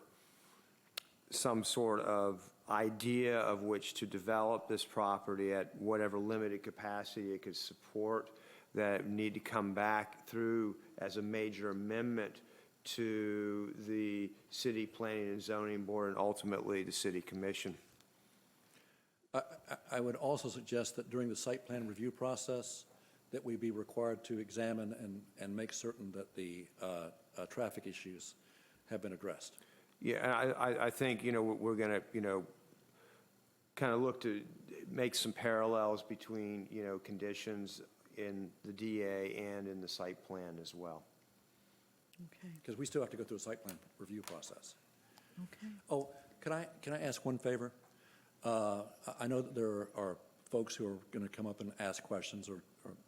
some sort of idea of which to develop this property at whatever limited capacity it could support, that need to come back through as a major amendment to the City Planning and Zoning Board and ultimately the City Commission. I would also suggest that during the site plan review process, that we be required to examine and make certain that the traffic issues have been addressed. Yeah, I think, we're going to, kind of look to make some parallels between, conditions in the DA and in the site plan as well. Okay. Because we still have to go through a site plan review process. Okay. Oh, can I ask one favor? I know that there are folks who are going to come up and ask questions or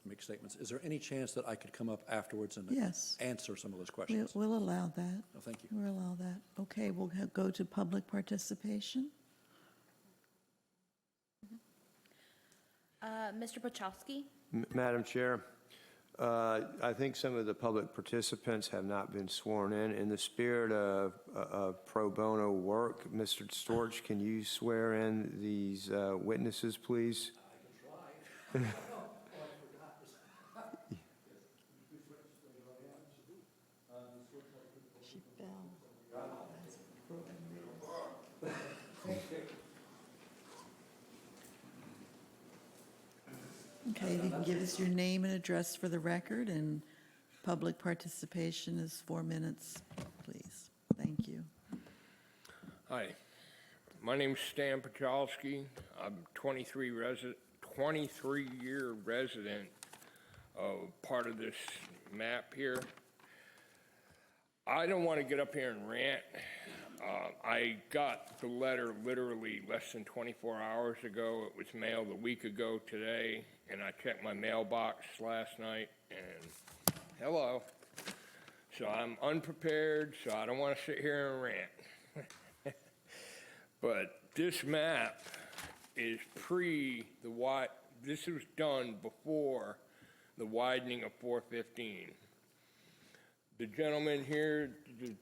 make statements. Is there any chance that I could come up afterwards and Yes. answer some of those questions? We'll allow that. Oh, thank you. We'll allow that. Okay, we'll go to public participation. Mr. Pochowski? Madam Chair, I think some of the public participants have not been sworn in. In the spirit of pro bono work, Mr. Storch, can you swear in these witnesses, please? I can try. She fell. Okay, if you can give us your name and address for the record, and public participation is 4 minutes, please. Thank you. Hi, my name's Stan Pachalski. I'm 23-year resident of part of this map here. I don't want to get up here and rant, I got the letter literally less than 24 hours ago. It was mailed a week ago today, and I checked my mailbox last night, and hello. So I'm unprepared, so I don't want to sit here and rant. But this map is this was done before the widening of 415. The gentleman here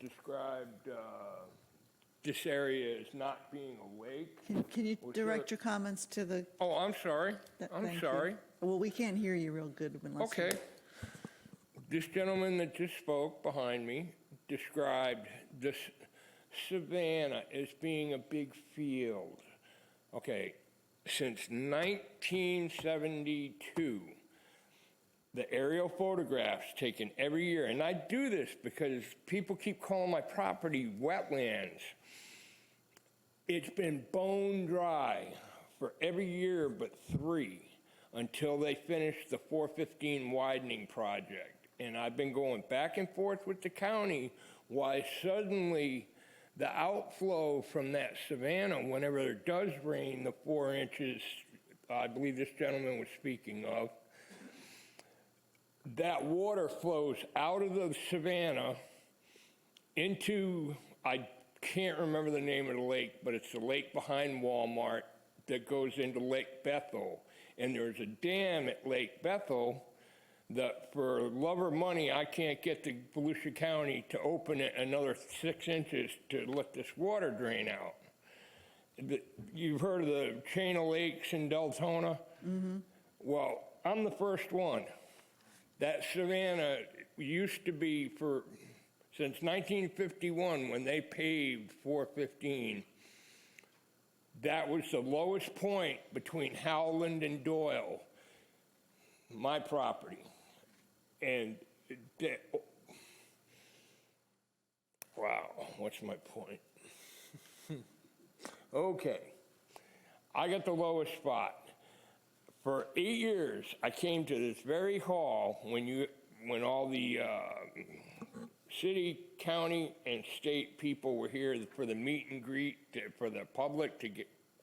described this area as not being a lake. Can you direct your comments to the? Oh, I'm sorry. I'm Thank you. sorry. Well, we can't hear you real good unless. Okay. This gentleman that just spoke behind me described this savanna as being a big field. Okay, since 1972, the aerial photographs taken every year, and I do this because people keep calling my property wetlands. It's been bone dry for every year but 3 until they finish the 415 widening project. And I've been going back and forth with the county why suddenly the outflow from that savanna, whenever there does rain, the 4 inches, I believe this gentleman was speaking of, that water flows out of the savanna into, I can't remember the name of the lake, but it's the lake behind Walmart that goes into Lake Bethel. And there's a dam at Lake Bethel that for love or money, I can't get the Volusia County to open it another 6 inches to let this water drain out. You've heard of the chain of lakes in Deltona? Mm-hmm. Well, I'm the first one. That savanna used to be since 1951 when they paved 415, that was the lowest point between Howland and Doyle, my property. And, wow, what's my point? Okay, I got the lowest spot. For 8 years, I came to this very hall when all the city, county, and state people were here for the meet and greet for the public to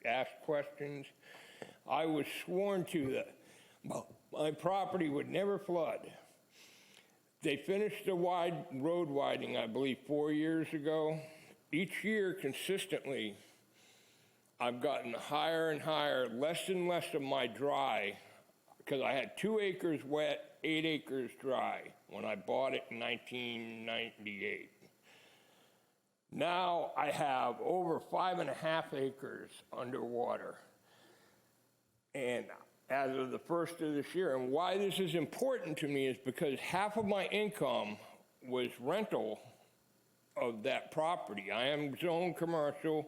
ask questions. I was sworn to that my property would never flood. They finished the road widening, I believe, 4 years ago. Each year, consistently, I've gotten higher and higher, less and less of my dry, because I had 2 acres wet, 8 acres dry when I bought it in 1998. Now I have over 5.5 acres underwater. And as of the first of this year, and why this is important to me is because half of my income was rental of that property. I am zoned commercial.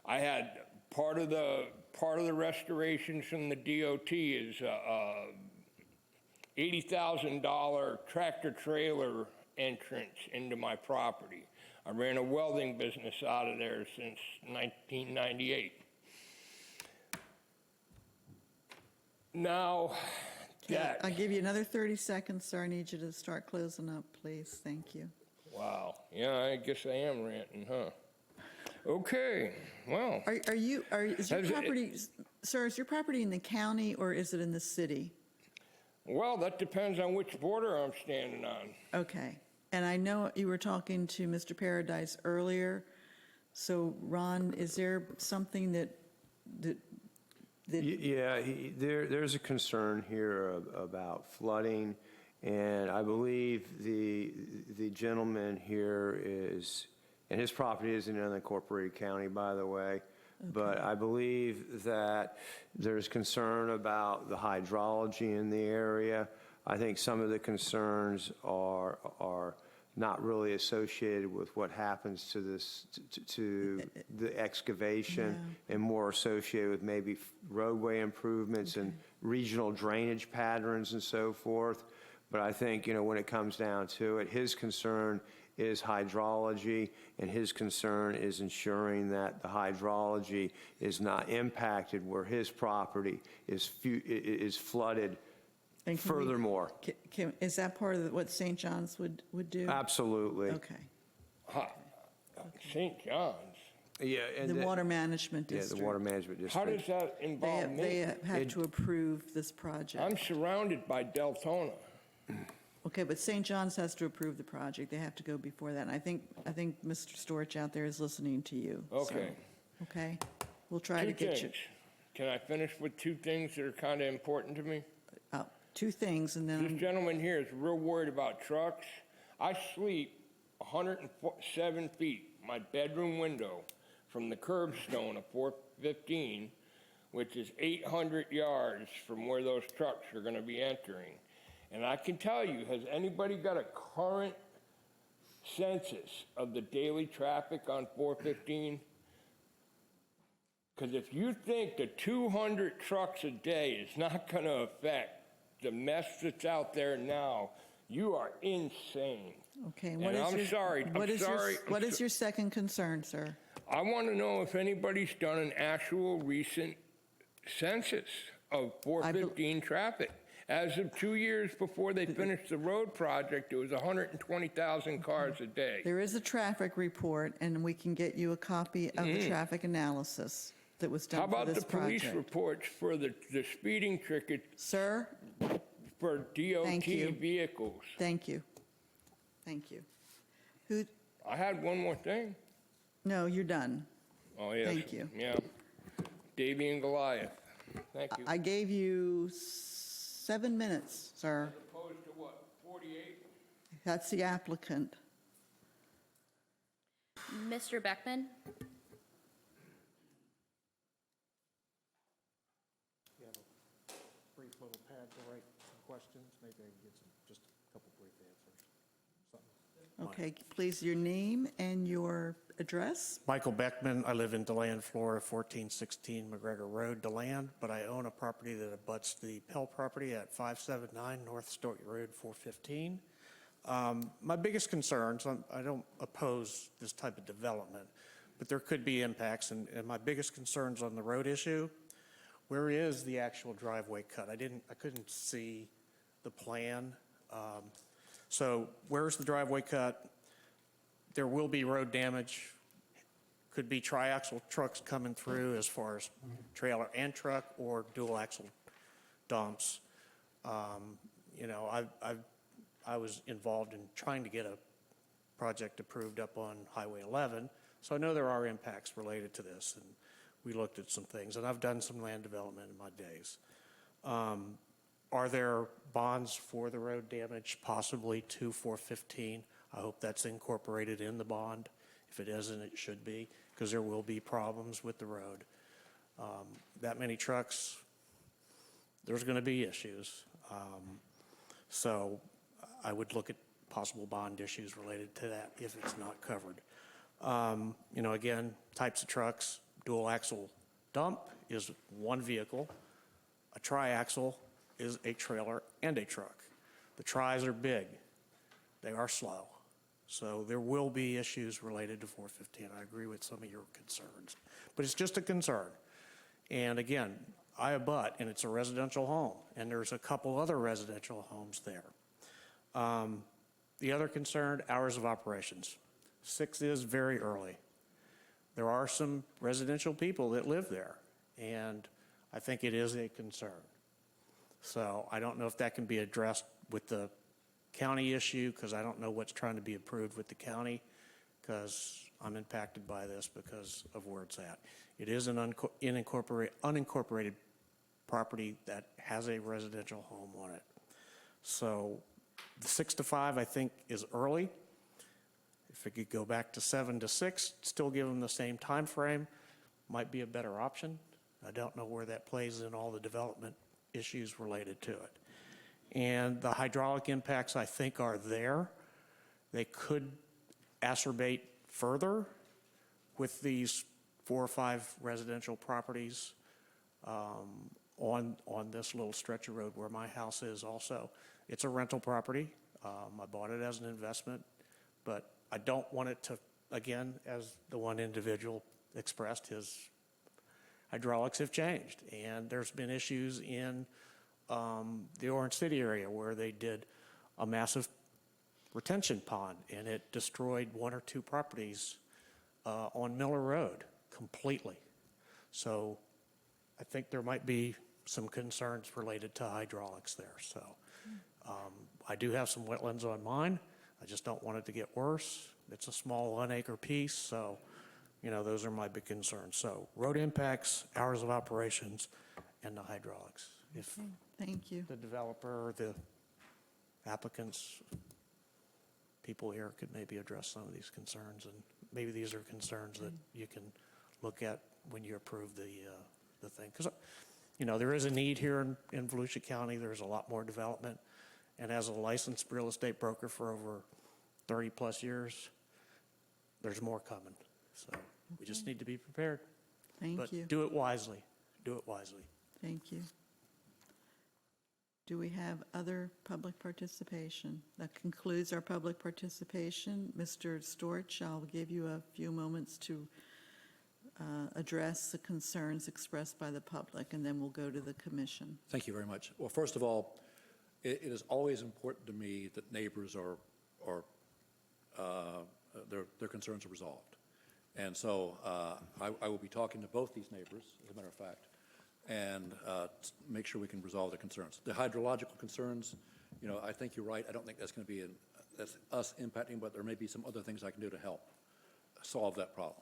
I had part of the restorations from the DOT is $80,000 tractor trailer entrance into my property. I ran a welding business out of there since 1998. Now, that... I'll give you another 30 seconds, sir. I need you to start closing up, please. Thank you. Wow. Yeah, I guess I am ranting, huh? Okay, well... Is your property, sir, is your property in the county or is it in the city? Well, that depends on which border I'm standing on. Okay. And I know you were talking to Mr. Paradise earlier. So, Ron, is there something that Yeah, there's a concern here about flooding, and I believe the gentleman here is, and his property is in unincorporated county, by the way, but I believe that there's concern about the hydrology in the area. I think some of the concerns are not really associated with what happens to the excavation, and more associated with maybe roadway improvements and regional drainage patterns and so forth. But I think, when it comes down to it, his concern is hydrology, and his concern is ensuring that the hydrology is not impacted where his property is flooded. And furthermore. Is that part of what St. John's would do? Absolutely. Okay. St. John's. Yeah, and The Water Management Yeah, District. the Water Management How does District. that involve me? They have to approve this project. I'm surrounded by Deltona. Okay, but St. John's has to approve the project. They have to go before that. And I think Mr. Storch out there is listening to you. so, Okay. Okay? We'll try to Two get you, things. Can I finish with two things that are kind of important to me? two things, and This then, gentleman here is real worried about trucks. I sleep 107 feet, my bedroom window, from the curbstone of 415, which is 800 yards from where those trucks are going to be entering. And I can tell you, has anybody got a current census of the daily traffic on 415? Because if you think the 200 trucks a day is not going to affect the mess that's out there now, you are insane. okay. And I'm sorry, What is your second concern, sir? I want to know if anybody's done an actual recent census of 415 traffic. As of 2 years before they finished the road project, it was 120,000 cars a day. There is a traffic report, and we can get you a copy of the traffic analysis that was How done for about this the police project. reports for the speeding ticket Sir, for Thank you. DOT vehicles? thank you. Thank you. Who, I had one more thing. no, you're done. Oh, yes. Thank you. Yeah. Davy and Goliath. Thank you. I gave you 7 minutes, sir. Opposed to what, 48? That's the applicant. Mr. Beckman? You have a brief little pad to write some questions, maybe I can get just a couple brief answers. Something. Okay, please, your name and your address. Michael Beckman, I live in DeLand, Florida, 1416 McGregor Road, DeLand, but I own a property that abuts the Pell property at 579 North Stoughton Road, 415. My biggest concerns, I don't oppose this type of development, but there could be impacts, and my biggest concerns on the road issue, where is the actual driveway cut? I couldn't see the plan. So where's the driveway cut? There will be road damage. Could be triaxle trucks coming through as far as trailer and truck, or dual axle dumps. You know, I was involved in trying to get a project approved up on Highway 11, so I know there are impacts related to this, and we looked at some things, and I've done some land development in my days. Are there bonds for the road damage, possibly to 415? I hope that's incorporated in the bond. If it isn't, it should be, because there will be problems with the road. That many trucks, there's going to be issues. So I would look at possible bond issues related to that if it's not covered. You know, again, types of trucks, dual axle dump is one vehicle. A triaxle is a trailer and a truck. The tris are big. They are slow. So there will be issues related to 415. I agree with some of your concerns, but it's just a concern. And again, I abut, and it's a residential home, and there's a couple other residential homes there. The other concern, hours of operations. 6 is very early. There are some residential people that live there, and I think it is a concern. So I don't know if that can be addressed with the county issue, because I don't know what's trying to be approved with the county, because I'm impacted by this because of where it's at. It is an unincorporated property that has a residential home on it. So the 6 to 5, I think, is early. If it could go back to 7 to 6, still give them the same time frame, might be a better option. I don't know where that plays in all the development issues related to it. And the hydraulic impacts, I think, are there. They could acerbate further with these 4 or 5 residential properties on this little stretch of road where my house is also. It's a rental property. I bought it as an investment, but I don't want it to, again, as the one individual expressed, his hydraulics have changed. And there's been issues in the Orange City area where they did a massive retention pond, and it destroyed 1 or 2 properties on Miller Road completely. So I think there might be some concerns related to hydraulics there. So I do have some wetlands on mine. I just don't want it to get worse. It's a small 1 acre piece, so, you know, those are my big concerns. So road impacts, hours of operations, and the hydraulics. If Okay, thank you. the developer, the applicants, people here could maybe address some of these concerns, and maybe these are concerns that you can look at when you approve the thing. Because, you know, there is a need here in Volusia County. There's a lot more development. And as a licensed real estate broker for over 30-plus years, there's more coming. So we just need to be prepared. Thank you. But do it wisely. Do it wisely. Thank you. Do we have other public participation? That concludes our public participation. Mr. Storch, I'll give you a few moments to address the concerns expressed by the public, and then we'll go to the commission. Thank you very much. Well, first of all, it is always important to me that neighbors their concerns are resolved. And so I will be talking to both these neighbors, as a matter of fact, and make sure we can resolve their concerns. The hydrological concerns, you know, I think you're right. I don't think that's going to be that's us impacting, but there may be some other things I can do to help solve that problem.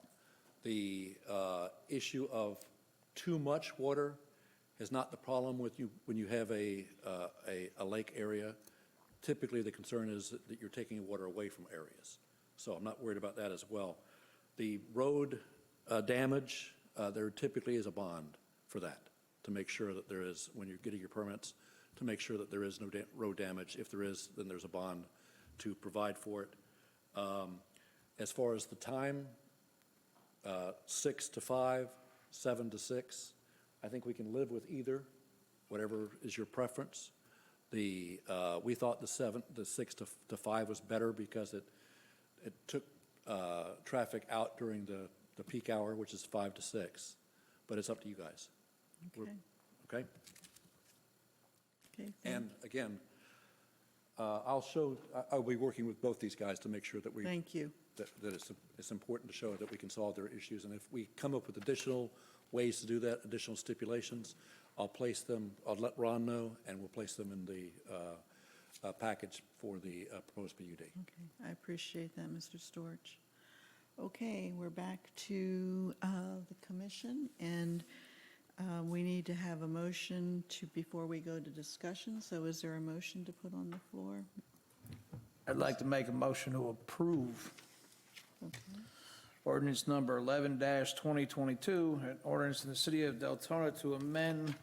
The issue of too much water is not the problem with you when you have a lake area. Typically, the concern is that you're taking water away from areas. So I'm not worried about that as well. The road damage, there typically is a bond for that, to make sure that there is, when you're getting your permits, to make sure that there is no road damage. If there is, then there's a bond to provide for it. As far as the time, 6 to 5, 7 to 6, I think we can live with either, whatever is your preference. We thought the 6 to 5 was better because it took traffic out during the peak hour, which is 5 to 6, but it's up to you guys. Okay. Okay? Okay. And again, I'll be working with both these guys to make sure that Thank you. that it's important to show that we can solve their issues. And if we come up with additional ways to do that, additional stipulations, I'll let Ron know, and we'll place them in the package for the proposed PUD. Okay, I appreciate that, Mr. Storch. Okay, we're back to the commission, and we need to have a motion before we go to discussion. So is there a motion to put on the floor? I'd like to make a motion to approve Okay. ordinance number 11-2022, an ordinance in the city of Deltona to amend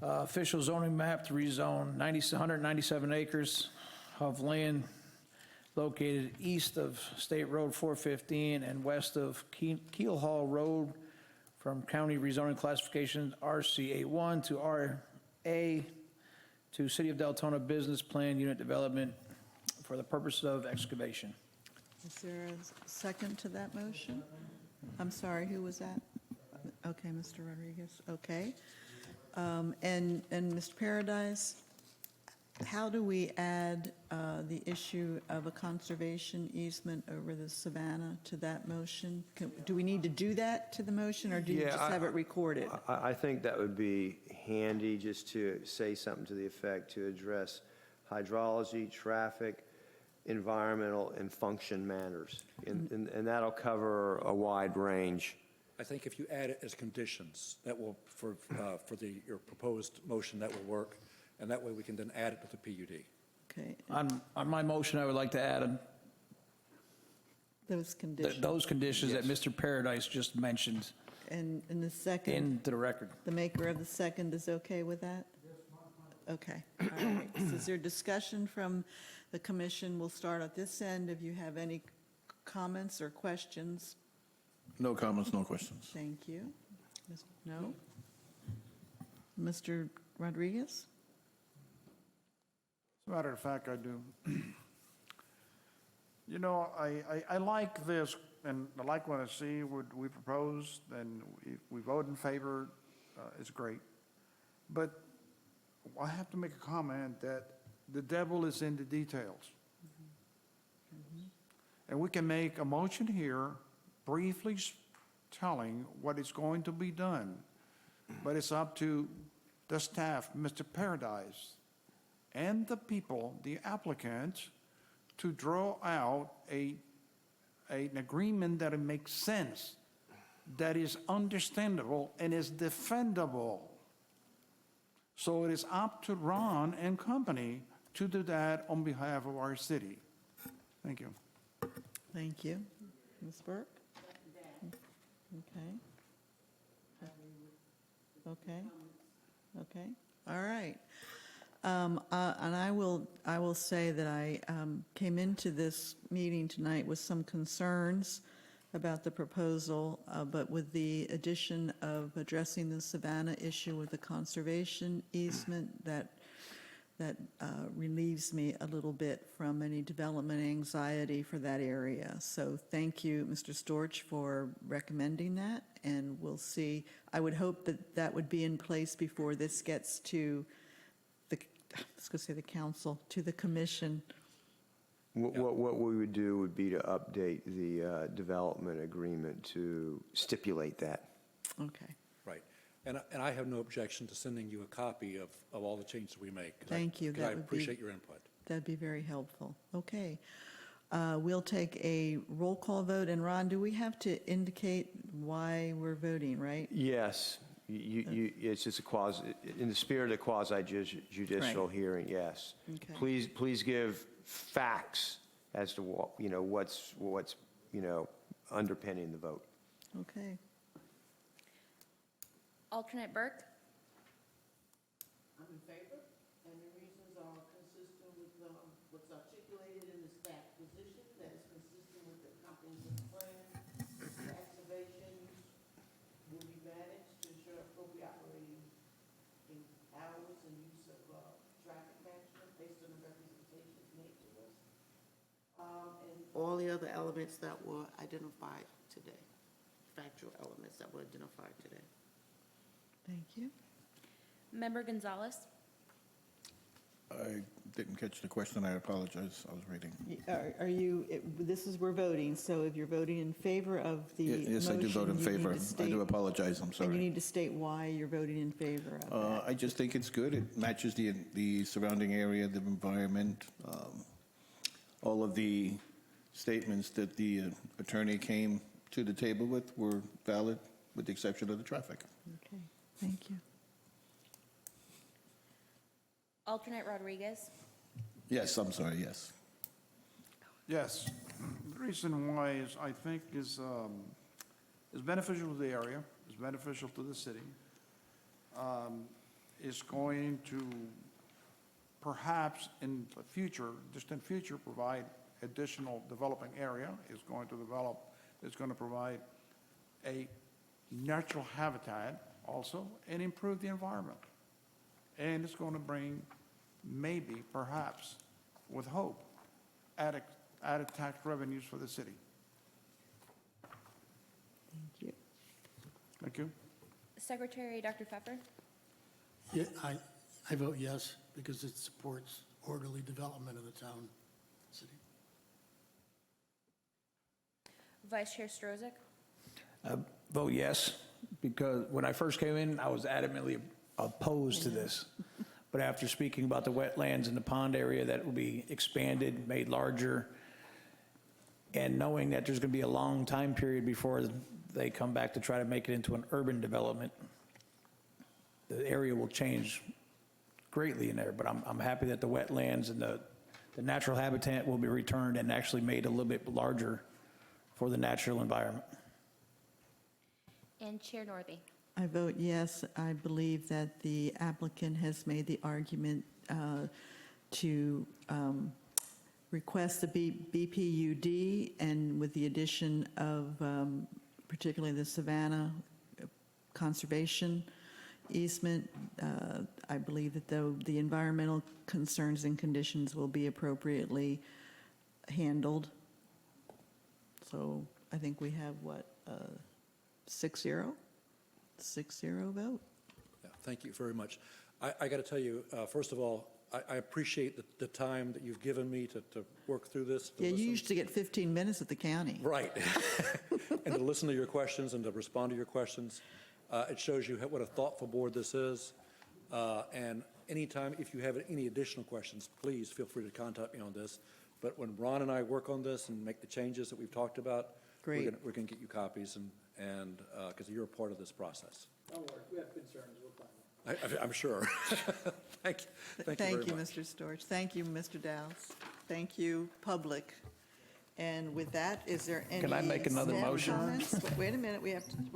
official zoning map to rezone 197 acres of land located east of State Road 415 and west of Keel Hall Road from county rezoning classification RCA1 to RA to City of Deltona Business Plan Unit Development for the purpose of excavation. Is there a second to that motion? I'm sorry, who was that? Okay, Mr. Rodriguez, okay. And Mr. Paradise, how do we add the issue of a conservation easement over the Savannah to that motion? Do we need to do that to the motion, or do you Yeah, just have it recorded? I think that would be handy, just to say something to the effect to address hydrology, traffic, environmental, and function matters. And that'll cover a wide range. I think if you add it as conditions, that will, for your proposed motion, that will work, and that way we can then add it to the PUD. Okay, On my motion, I would like to add those conditions. those conditions that Yes. Mr. Paradise just mentioned And the second, into the record. the maker of the second is okay with that? Okay, all right. So is there discussion from the commission? We'll start at this end. If you have any comments or questions, No comments, no questions. thank you. No? Mr. Rodriguez? As a matter of fact, I do. You know, I like this, and I like what I see, what we propose, and we vote in favor, it's great. But I have to make a comment that the devil is in the details. And we can make a motion here, briefly telling what is going to be done. But it's up to the staff, Mr. Paradise, and the people, the applicant, to draw out an agreement that it makes sense, that is understandable and is defendable. So it is up to Ron and company to do that on behalf of our city. Thank you. Thank you. Ms. Burke? Okay. Okay. Okay. All right. And I will say that I came into this meeting tonight with some concerns about the proposal, but with the addition of addressing the Savannah issue with the conservation easement, that relieves me a little bit from any development anxiety for that area. So thank you, Mr. Storch, for recommending that, and we'll see. I would hope that that would be in place before this gets to I was going to say the council, to the commission. What we would do would be to update the development agreement to stipulate that. Okay. Right. And I have no objection to sending you a copy of all the changes we make. Thank you. Because I appreciate your input. That'd be very helpful. Okay. We'll take a roll call vote. And Ron, do we have to indicate why we're voting, right? Yes, it's just in the spirit of quasi-judicial Right. hearing, yes. Okay. Please give facts as to what, what's underpinning the vote. Okay. Alternate Burke, I'm in favor, and the reasons are consistent with what's articulated in the staff position, that is consistent with the comprehensive plan. Excavations will be managed to ensure appropriate operating in hours and use of traffic management based on the representations made to us. And all the other elements that were identified today, factual elements that were identified today. Thank you. Member Gonzalez, I didn't catch the question, I apologize, I was reading. Are you, we're voting, so if you're voting in favor of the motion, Yes, I do vote in you need favor. to I state- do apologize, I'm And you sorry. need to state why you're voting in favor of that. I just think it's good. It matches the surrounding area, the environment. All of the statements that the attorney came to the table with were valid, with the exception of the traffic. Okay, thank you. Alternate Rodriguez, Yes, I'm sorry, yes. Yes. The reason why is, I think, is beneficial to the area, is beneficial to the city. Is going to perhaps in the future, distant future, provide additional developing area, is going to provide a natural habitat also, and improve the environment. And it's going to bring, maybe, perhaps, with hope, added tax revenues for the city. Thank you. Thank you. Secretary Dr. Pfeffer, Yeah, I vote yes, because it supports orderly development of the town, city. Vice Chair Strozik, Vote yes, because when I first came in, I was adamantly opposed to this. But after speaking about the wetlands and the pond area that will be expanded, made larger, and knowing that there's going to be a long time period before they come back to try to make it into an urban development, the area will change greatly in there. But I'm happy that the wetlands and the natural habitat will be returned and actually made a little bit larger for the natural environment. and Chair Northey. I vote yes. I believe that the applicant has made the argument to request the BPUD, and with the addition of particularly the Savannah conservation easement, I believe that the environmental concerns and conditions will be appropriately handled. So I think we have, what, 6-0? 6-0 vote. Yeah, thank you very much. I got to tell you, first of all, I appreciate the time that you've given me to work through this. to Yeah, you listen. used to get 15 minutes at the county. Right. And to listen to your questions and to respond to your questions. It shows you what a thoughtful board this is. And anytime, if you have any additional questions, please feel free to contact me on this. But when Ron and I work on this and make the changes that we've talked about, Great. we're going to get you copies and because you're a part of this process. Don't worry, we have concerns, we'll find them. I'm sure. Thank you. Thank you very much. Mr. Storch. Thank you, Mr. Dowse. Thank you, public. And with that, is there any Can I make another staff motion? comments? Wait a minute, we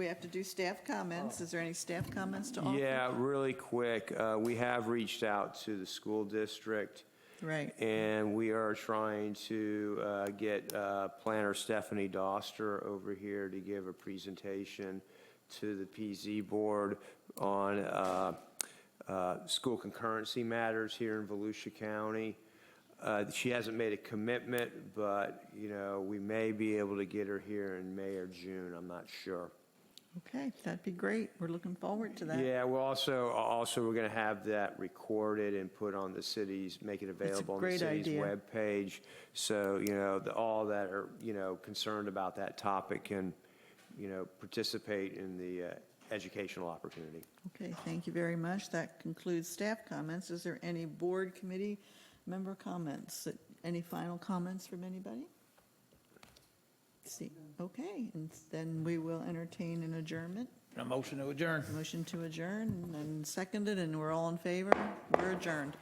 have to do staff comments. Is there any staff comments to offer? Yeah, really quick. We have reached out to the school district. Right. And we are trying to get planner Stephanie Doster over here to give a presentation to the PZ board on school concurrency matters here in Volusia County. She hasn't made a commitment, but, you know, we may be able to get her here in May or June. I'm not sure. Okay, that'd be great. We're looking forward to that. Yeah, we're we're going to have that recorded and put on the city's, make it available on the great city's idea. webpage. So, you know, all that are, you know, concerned about that topic can, you know, participate in the educational opportunity. Okay, thank you very much. That concludes staff comments. Is there any board committee member comments? Any final comments from anybody? See, okay, and then we will entertain an adjournment. A motion to adjourn. Motion to adjourn and seconded, and we're all in favor. We're adjourned.